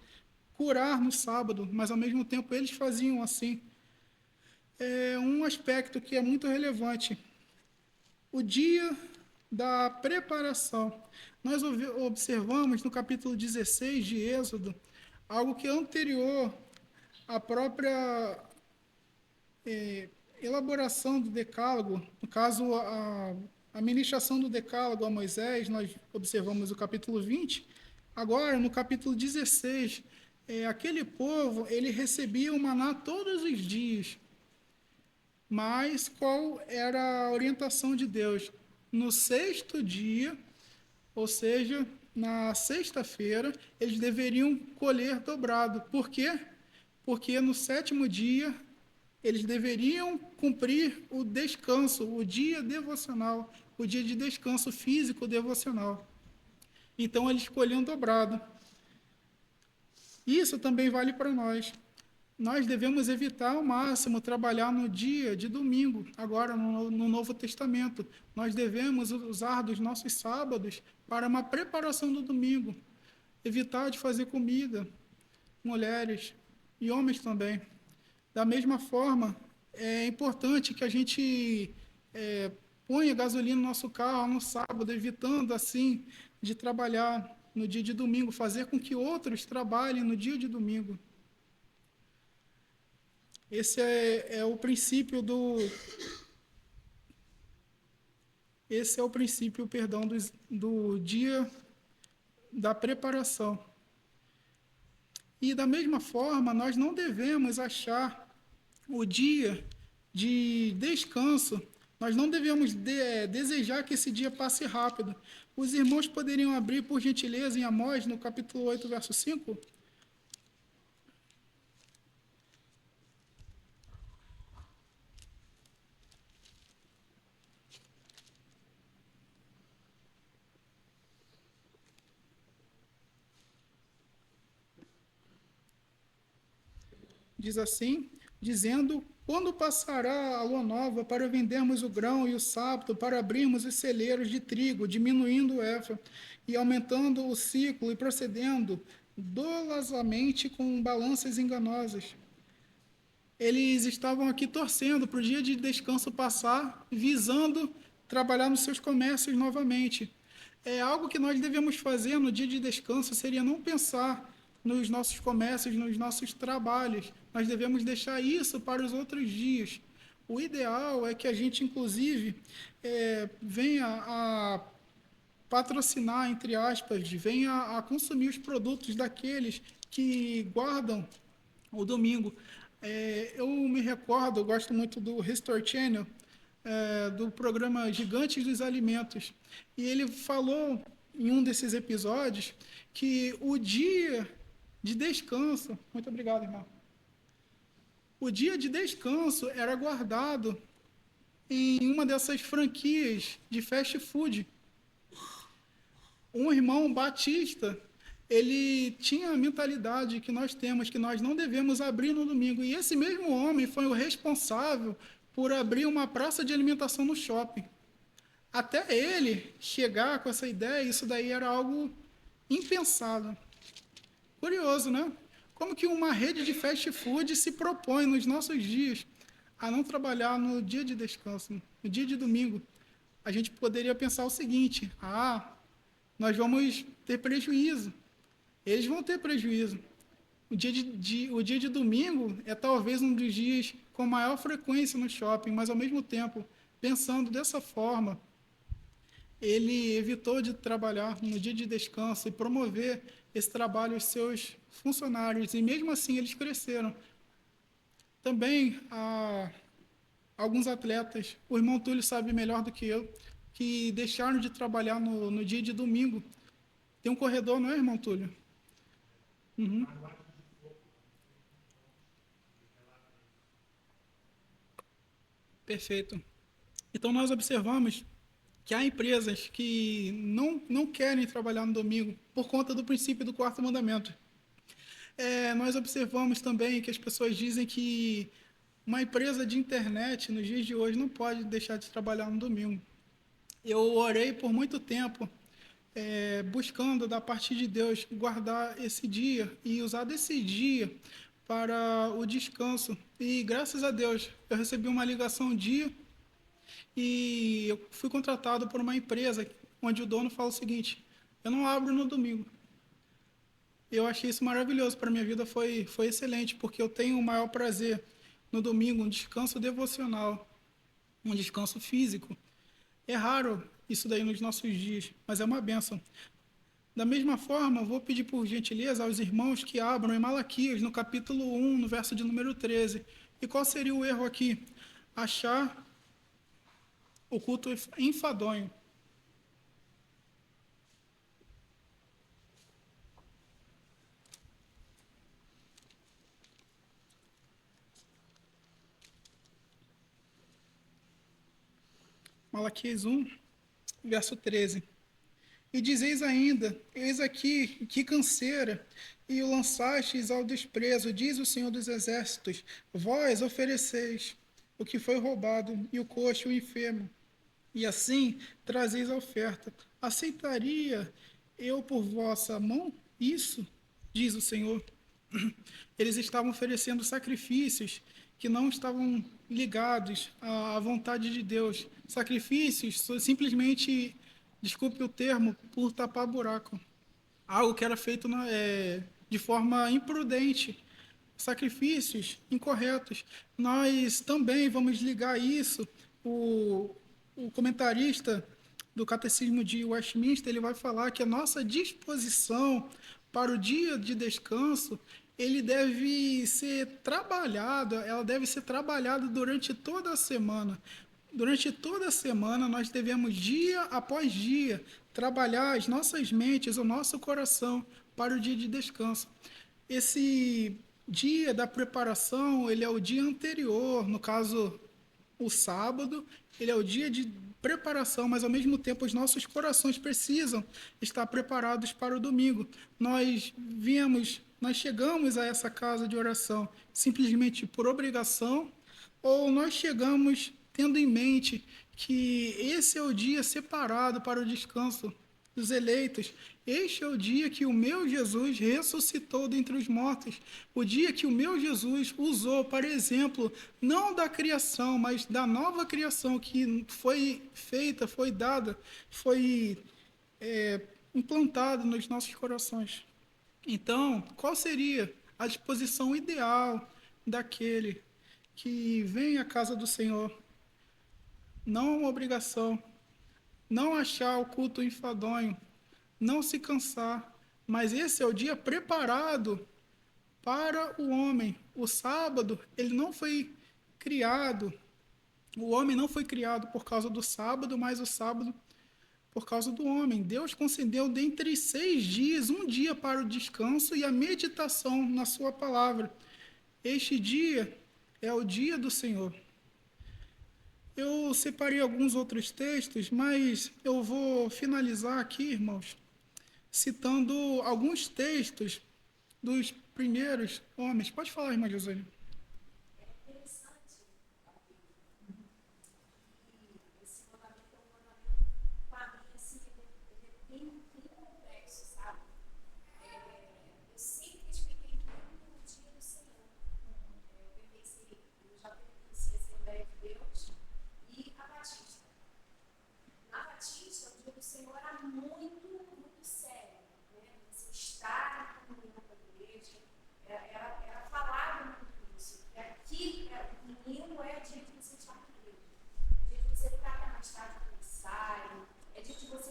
curar no sábado, mas ao mesmo tempo eles faziam assim. É um aspecto que é muito relevante. O dia da preparação. Nós observamos no capítulo 16 de Êxodo algo que é anterior à própria elaboração do decálogo, no caso, a ministração do decálogo a Moisés, nós observamos o capítulo 20, Agora, no capítulo 16, aquele povo, ele recebia o maná todos os dias. Mas qual era a orientação de Deus? No sexto dia, ou seja, na sexta-feira, eles deveriam colher dobrado. Por quê? Porque no sétimo dia eles deveriam cumprir o descanso, o dia devocional, o dia de descanso físico devocional. Então eles colhiam dobrado. Isso também vale para nós. Nós devemos evitar ao máximo trabalhar no dia de domingo, agora no Novo Testamento. Nós devemos usar dos nossos sábados para uma preparação do domingo. Evitar de fazer comida, mulheres e homens também. Da mesma forma, é importante que a gente ponha gasolina no nosso carro no sábado, evitando assim de trabalhar no dia de domingo, fazer com que outros trabalhem no dia de domingo. Esse é o princípio do. Esse é o princípio, perdão, do dia da preparação. E da mesma forma, nós não devemos achar o dia de descanso, nós não devemos desejar que esse dia passe rápido. Os irmãos poderiam abrir, por gentileza, em Amós, no capítulo 8, verso 5? Diz assim, dizendo: quando passará a lua nova para vendermos o grão e o sábado, para abrirmos os celeiros de trigo, diminuindo o efa e aumentando o ciclo e procedendo dolosamente com balanças enganosas. Eles estavam aqui torcendo para o dia de descanso passar, visando trabalhar nos seus comércios novamente. É algo que nós devemos fazer no dia de descanso, seria não pensar nos nossos comércios, nos nossos trabalhos. Nós devemos deixar isso para os outros dias. O ideal é que a gente, inclusive, venha a patrocinar, entre aspas, venha a consumir os produtos daqueles que guardam o domingo. Eu me recordo, eu gosto muito do History Channel, do programa Gigantes dos Alimentos. E ele falou em um desses episódios que o dia de descanso. Muito obrigado, irmão. O dia de descanso era guardado em uma dessas franquias de fast food. Um irmão batista, ele tinha a mentalidade que nós temos, que nós não devemos abrir no domingo. E esse mesmo homem foi o responsável por abrir uma praça de alimentação no shopping. Até ele chegar com essa ideia, isso daí era algo impensável. Curioso, né? Como que uma rede de fast food se propõe nos nossos dias a não trabalhar no dia de descanso, no dia de domingo? A gente poderia pensar o seguinte: nós vamos ter prejuízo. Eles vão ter prejuízo. O dia de domingo é talvez um dos dias com maior frequência no shopping, mas ao mesmo tempo, pensando dessa forma, ele evitou de trabalhar no dia de descanso e promover esse trabalho aos seus funcionários, e mesmo assim eles cresceram. Também alguns atletas, o irmão Túlio sabe melhor do que eu, que deixaram de trabalhar no dia de domingo. Tem um corredor, não é, irmão Túlio? Uhum. Perfeito. Então nós observamos que há empresas que não querem trabalhar no domingo por conta do princípio do quarto mandamento. Nós observamos também que as pessoas dizem que uma empresa de internet nos dias de hoje não pode deixar de trabalhar no domingo. Eu orei por muito tempo buscando da parte de Deus guardar esse dia e usar desse dia para o descanso. E graças a Deus eu recebi uma ligação um dia e eu fui contratado por uma empresa onde o dono fala o seguinte: eu não abro no domingo. Eu achei isso maravilhoso, para minha vida foi excelente, porque eu tenho o maior prazer no domingo, um descanso devocional, um descanso físico. É raro isso daí nos nossos dias, mas é uma bênção. Da mesma forma, vou pedir por gentileza aos irmãos que abram em Malaquias, no capítulo 1, no verso de número 13. E qual seria o erro aqui? Achar o culto enfadonho. Malaquias 1, verso 13. E dizeis ainda: eis aqui, que canseira, e o lançastes ao desprezo, diz o Senhor dos Exércitos. Vós ofereceis o que foi roubado, e o coxo, o enfermo, e assim trazeis a oferta. Aceitaria eu por vossa mão isso? Diz o Senhor. Eles estavam oferecendo sacrifícios que não estavam ligados à vontade de Deus. Sacrifícios simplesmente, desculpe o termo, por tapar buraco. Algo que era feito de forma imprudente. Sacrifícios incorretos. Nós também vamos ligar isso. O comentarista do Catecismo de Westminster, ele vai falar que a nossa disposição para o dia de descanso, ele deve ser trabalhado, ela deve ser trabalhada durante toda a semana. Durante toda a semana, nós devemos, dia após dia, trabalhar as nossas mentes, o nosso coração para o dia de descanso. Esse dia da preparação, ele é o dia anterior, no caso, o sábado, ele é o dia de preparação, mas ao mesmo tempo os nossos corações precisam estar preparados para o domingo. Nós chegamos a essa casa de oração simplesmente por obrigação, ou nós chegamos tendo em mente que esse é o dia separado para o descanso dos eleitos. Este é o dia que o meu Jesus ressuscitou dentre os mortos. O dia que o meu Jesus usou para exemplo, não da criação, mas da nova criação que foi feita, foi dada, foi implantada nos nossos corações. Então, qual seria a disposição ideal daquele que vem à casa do Senhor? Não uma obrigação, não achar o culto enfadonho, não se cansar, mas esse é o dia preparado para o homem. O sábado, ele não foi criado, o homem não foi criado por causa do sábado, mas o sábado por causa do homem. Deus concedeu dentre 6 dias, um dia para o descanso e a meditação na sua palavra. Este dia é o dia do Senhor. Eu separei alguns outros textos, mas eu vou finalizar aqui, irmãos, citando alguns textos dos primeiros homens. Pode falar, irmã José.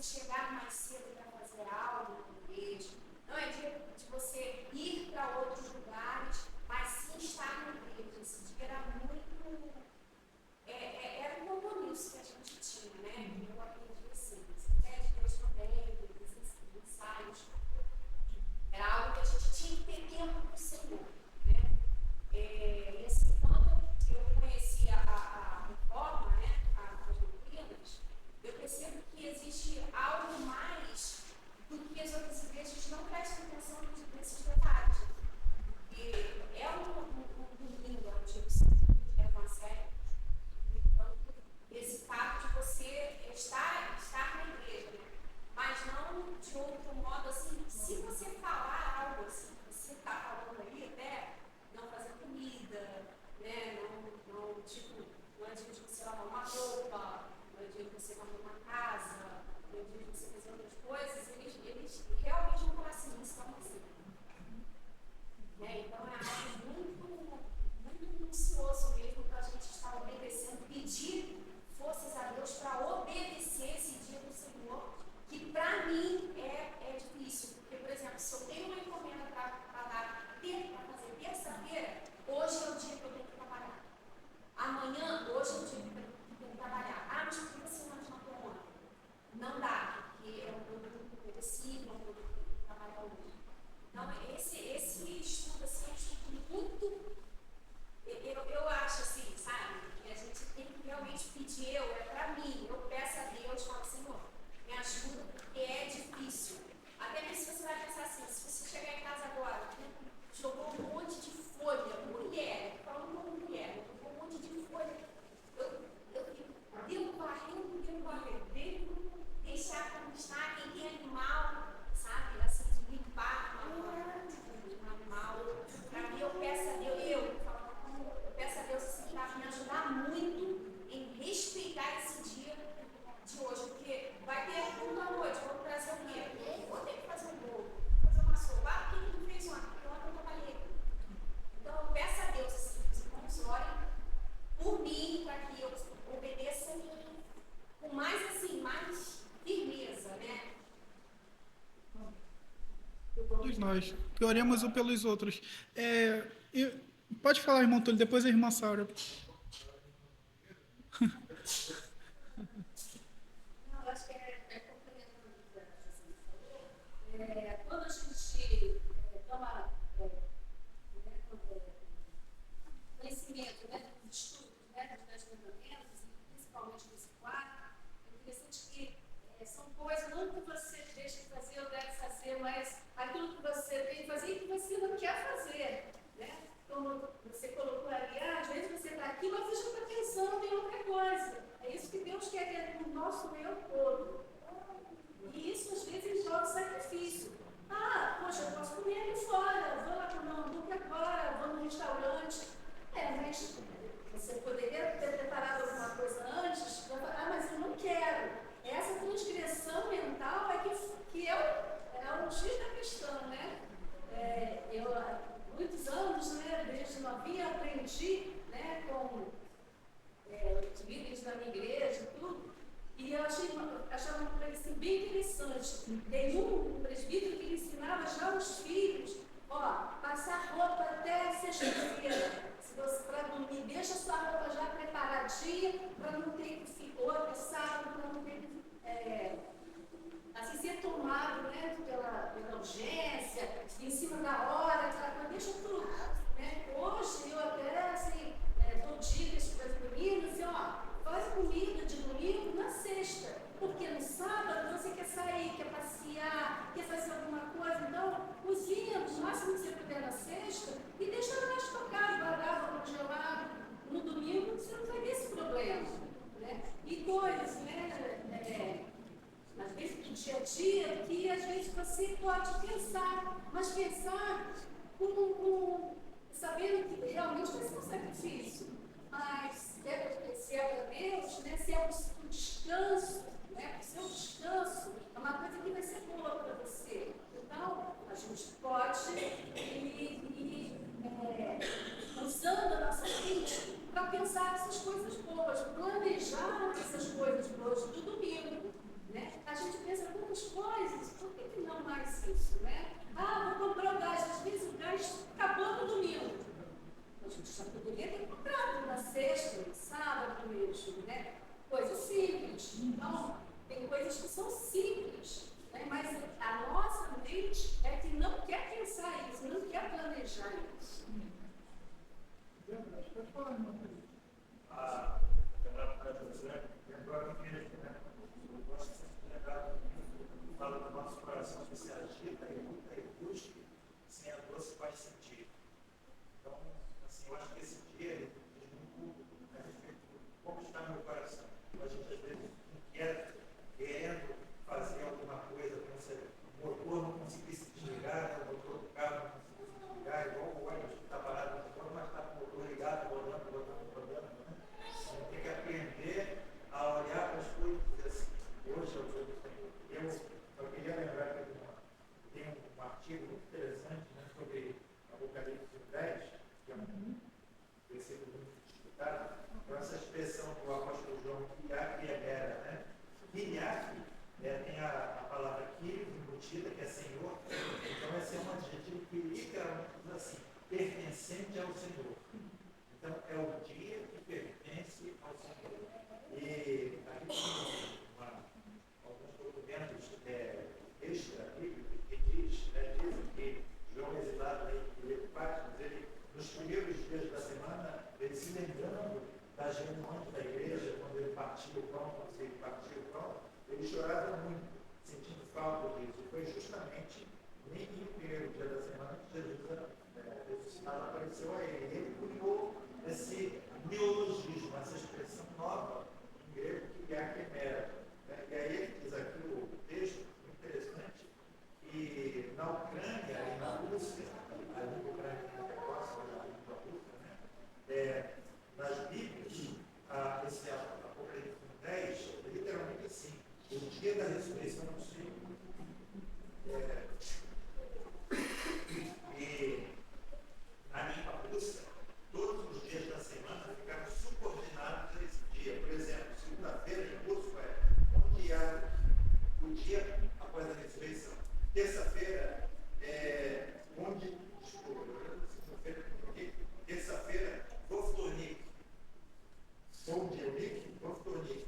Chegar mais cedo para fazer algo na igreja, não é dia de você ir para outros lugares, mas sim estar na igreja. Esse dia era muito. Era um compromisso que a gente tinha, né? Eu aprendi assim. Você pede Deus também, eu tenho uma encomenda para fazer terça-feira, hoje é o dia que eu tenho que trabalhar. Amanhã, hoje é o dia que eu tenho que trabalhar. Ah, mas por que você não matou ontem? Não dá, porque é um produto perecível, é um produto que eu tenho que trabalhar hoje. Então, esse estudo, assim, é um estudo muito... Eu acho assim, sabe, que a gente tem que realmente pedir, é para mim, eu peço a Deus, falo, Senhor, me ajuda, porque é difícil. Até mesmo se você vai pensar assim, se você chegar em casa agora, jogou um monte de folha, mulher, falando como mulher, jogou um monte de folha, devo varrer, devo deixar como está, quem tem animal, sabe, assim, de limpar um animal. Para mim, eu peço a Deus, eu peço a Deus assim, para me ajudar muito em respeitar esse dia de hoje, porque vai ter culto à noite, vamos trazer o quê? Vou ter que fazer um bolo, fazer uma sopa. Ah, por que não fez ontem? Porque ontem eu trabalhei. Então eu peço a Deus assim, que os irmãos orem por mim, para que eu obedeça com mais assim, mais firmeza, né? Todos nós, que oremos um pelos outros. Pode falar, irmão Túlio, depois a irmã Saura. Não, eu acho que complementando o que a Jacine falou, quando a gente toma conhecimento, dos estudos, dos 10 mandamentos, e principalmente desse quadro, é interessante que são coisas não que você deixa de fazer ou deve fazer, mas aquilo que você tem que fazer e que você não quer fazer. Né? Como você colocou ali, às vezes você está aqui, mas você já está pensando em outra coisa. É isso que Deus quer no nosso eu todo. E isso, às vezes, envolve sacrifício. Ah, poxa, eu posso comer ali fora, vou lá comer um hambúrguer agora, vou no restaurante. Mas você poderia ter preparado alguma coisa antes, mas eu não quero. Essa transgressão mental é que é o X da questão, né? Eu, há muitos anos, desde novinha, aprendi com os líderes da minha igreja e tudo, e eu achava uma coisa assim, bem interessante. Tem um presbítero que ensinava já os filhos, passar roupa até sexta-feira, para dormir, deixa a sua roupa já preparadinha, para não ter que ficar outra sábado, para não ter que assim, ser tomado pela urgência, em cima da hora, aquela coisa, deixa tudo. Hoje eu até assim, dou dicas para as meninas, faz comida de domingo na sexta, porque no sábado você quer sair, quer passear, quer fazer alguma coisa, então cozinha o máximo que você puder na sexta e deixa ela mais tocada, guardada, congelado. No domingo você não vai ter esse problema. E coisas, às vezes do dia a dia, que às vezes você pode pensar, mas pensar sabendo que realmente vai ser um sacrifício. Mas se é para Deus, se é o descanso, o seu descanso é uma coisa que vai ser boa para você. Então, a gente pode ir usando a nossa mente para pensar essas coisas boas, planejar essas coisas boas do domingo. A gente pensa em algumas coisas, por que não mais isso? Vou comprar o gás, às vezes o gás acabou no domingo. A gente já poderia ter comprado na sexta, no sábado mesmo, coisa simples. Então, tem coisas que são simples, mas a nossa mente é que não quer pensar isso, não quer planejar isso. Fala do nosso coração que se agita e luta e busca, sem a dor se faz sentir. Então, assim, eu acho que esse dia ele diz muito a respeito de como está meu coração. A gente às vezes inquieta, querendo fazer alguma coisa, como se o motor não conseguisse desligar, o motor do carro não conseguisse desligar, igual o ônibus que está parado no motor, mas está com o motor ligado, rodando. A gente tem que aprender a olhar para as coisas eles choravam muito, sentindo falta disso. E foi justamente no primeiro dia da semana que Jesus ressuscitado apareceu a ele. Ele criou esse neologismo, essa expressão nova em grego, que é a quimera. E aí ele diz aqui o texto, muito interessante, que na Ucrânia e na Rússia, a língua ucrânica é próxima da língua russa, né? Nas Bíblias, esse Apocalipse 10 é literalmente assim: o dia da ressurreição do Senhor. E na língua russa, todos os dias da semana ficaram subordinados a esse dia. Por exemplo, segunda-feira em russo o dia após a ressurreição. Terça-feira terça-feira, Vovtonik. Vovtonik.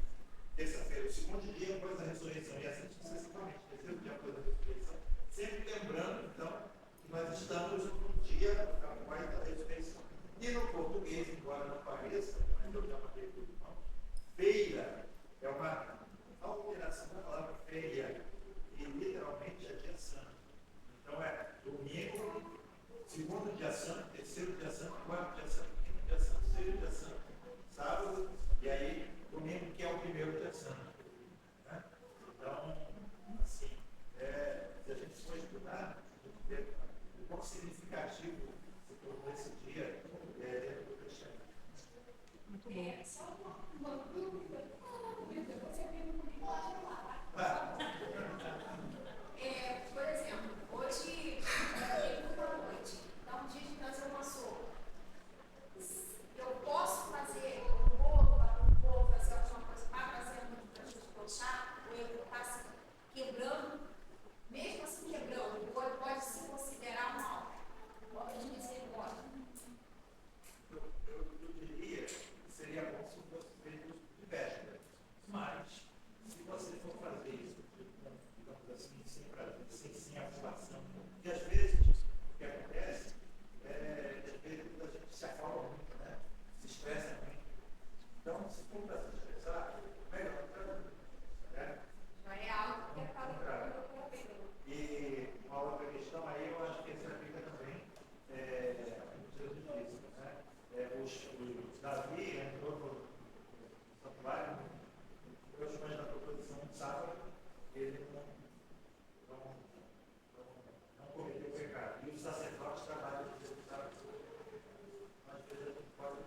Terça-feira, o segundo dia após a ressurreição. E assim sucessivamente. Terceiro dia após a ressurreição. Sempre lembrando, então, que nós estamos no dia após a ressurreição. E no português, embora não pareça, mas eu já matei tudo, não. Feira é uma alteração da palavra feia, e literalmente é dia santo. Então é domingo, segundo dia santo, terceiro dia santo, quarto dia santo, quinto dia santo, sexto dia santo, sábado, e aí domingo, que é o primeiro dia santo. Né? Então, assim, se a gente for estudar, a gente vê o quão significativo se tornou esse dia dentro do cristianismo. Muito bom. Só uma dúvida. Você viu comigo lá. Por exemplo, hoje é domingo à noite, dá um dia de trazer uma sopa. Eu posso fazer, eu vou fazer alguma coisa para trazer para descochar, ou eu vou estar se quebrando, mesmo assim quebrando, pode se considerar uma obra de misericórdia. Eu diria que seria bom se fosse feito de véspera, mas se você for fazer isso, digamos assim, sem afobação, porque às vezes o que acontece é que às vezes a gente se afoba muito, né? Se estressa muito. Então, se for para se estressar, melhor né? Não é algo que é para o meu. E uma outra questão aí, eu acho que se aplica também Jesus disse, né? Davi entrou no santuário, hoje, mas na proposição de sábado, ele não cometeu pecado. E os sacerdotes trabalham no sábado. Às vezes a gente pode,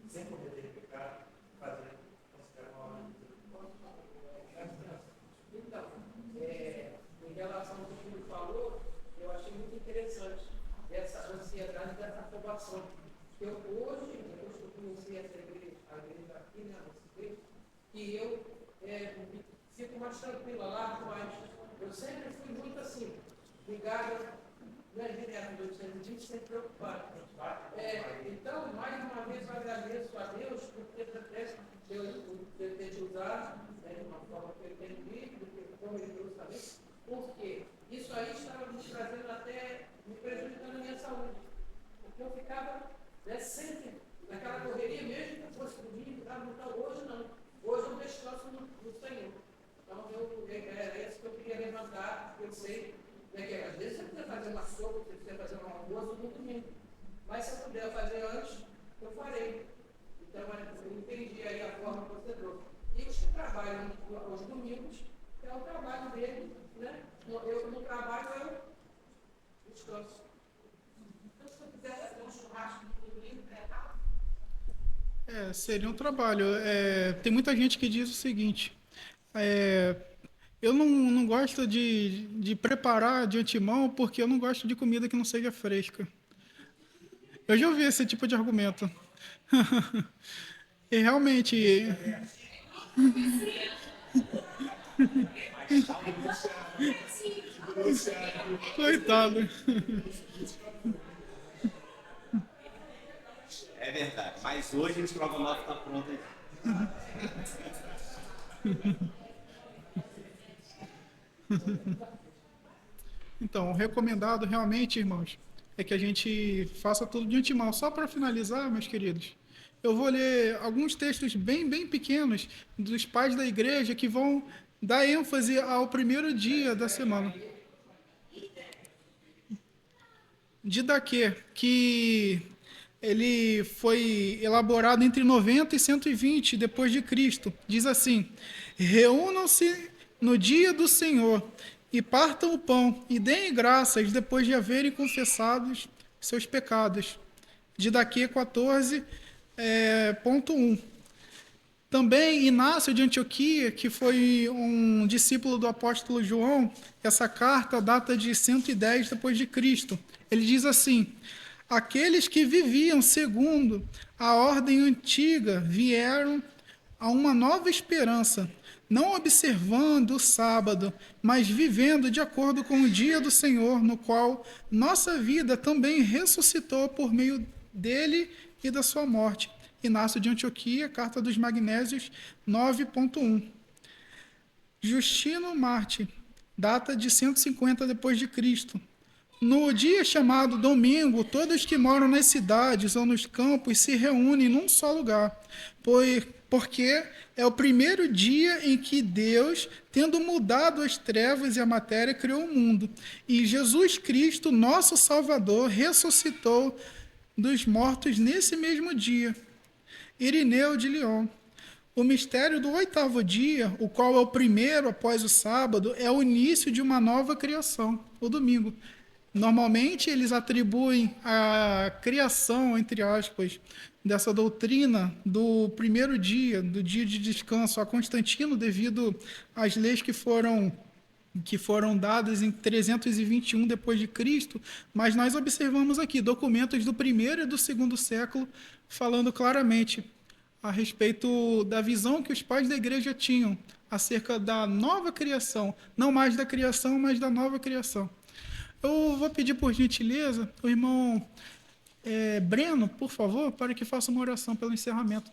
sem cometer pecado, considerar uma hora de Então, em relação ao que o Filho falou, eu achei muito interessante essa ansiedade dessa aprovação. Hoje, depois que eu conheci essa igreja, a igreja aqui, né, nossa igreja, que eu fico mais tranquila lá, mas eu sempre fui muito assim, ligada, não é direto do serviço, sempre preocupado. Então, mais uma vez, eu agradeço a Deus por ter te usado de uma forma que eu entendi, como ele trouxe também, porque isso aí estava me trazendo até, me prejudicando a minha saúde. Porque eu ficava sempre naquela correria, mesmo que fosse domingo, então hoje não. Hoje eu descanso no Senhor. Então, é isso que eu queria levantar, porque eu sei, né, que às vezes você precisa fazer uma sopa, você precisa fazer um almoço no domingo. Mas se eu puder fazer antes, eu farei. Então, eu entendi aí a forma que você trouxe. E os que trabalham aos domingos, é o trabalho dele, né? Eu no trabalho, eu descanso. Então, se eu quiser fazer um churrasco no domingo, Seria um trabalho. Tem muita gente que diz o seguinte: eu não gosto de preparar de antemão porque eu não gosto de comida que não seja fresca. Eu já ouvi esse tipo de argumento. E realmente. Coitado. É verdade, mas hoje o estrogonofe está pronto aí. Então, o recomendado realmente, irmãos, é que a gente faça tudo de antemão. Só para finalizar, meus queridos, eu vou ler alguns textos bem pequenos dos pais da igreja que vão dá ênfase ao primeiro dia da semana. Didaquê, que ele foi elaborado entre 90 e 120 depois de Cristo. Diz assim: reúnam-se no dia do Senhor e partam o pão e deem graças depois de haverem confessados seus pecados. Didaquê 14, ponto 1. Também Inácio de Antioquia, que foi um discípulo do apóstolo João, essa carta data de 110 depois de Cristo. Ele diz assim: aqueles que viviam segundo a ordem antiga vieram a uma nova esperança, não observando o sábado, mas vivendo de acordo com o dia do Senhor, no qual nossa vida também ressuscitou por meio dele e da sua morte. Inácio de Antioquia, Carta dos Magnésios 9.1. Justino Marte, data de 150 depois de Cristo. No dia chamado domingo, todos que moram nas cidades ou nos campos se reúnem num só lugar, porque é o primeiro dia em que Deus, tendo mudado as trevas e a matéria, criou o mundo. E Jesus Cristo, nosso Salvador, ressuscitou dos mortos nesse mesmo dia. Irineu de Lyon. O mistério do 8º dia, o qual é o primeiro após o sábado, é o início de uma nova criação, o domingo. Normalmente, eles atribuem a criação, entre aspas, dessa doutrina do primeiro dia, do dia de descanso, a Constantino, devido às leis que foram dadas em 321 depois de Cristo, mas nós observamos aqui documentos do primeiro e do segundo século falando claramente a respeito da visão que os pais da igreja tinham acerca da nova criação, não mais da criação, mas da nova criação. Eu vou pedir por gentileza o irmão Breno, por favor, para que faça uma oração pelo encerramento.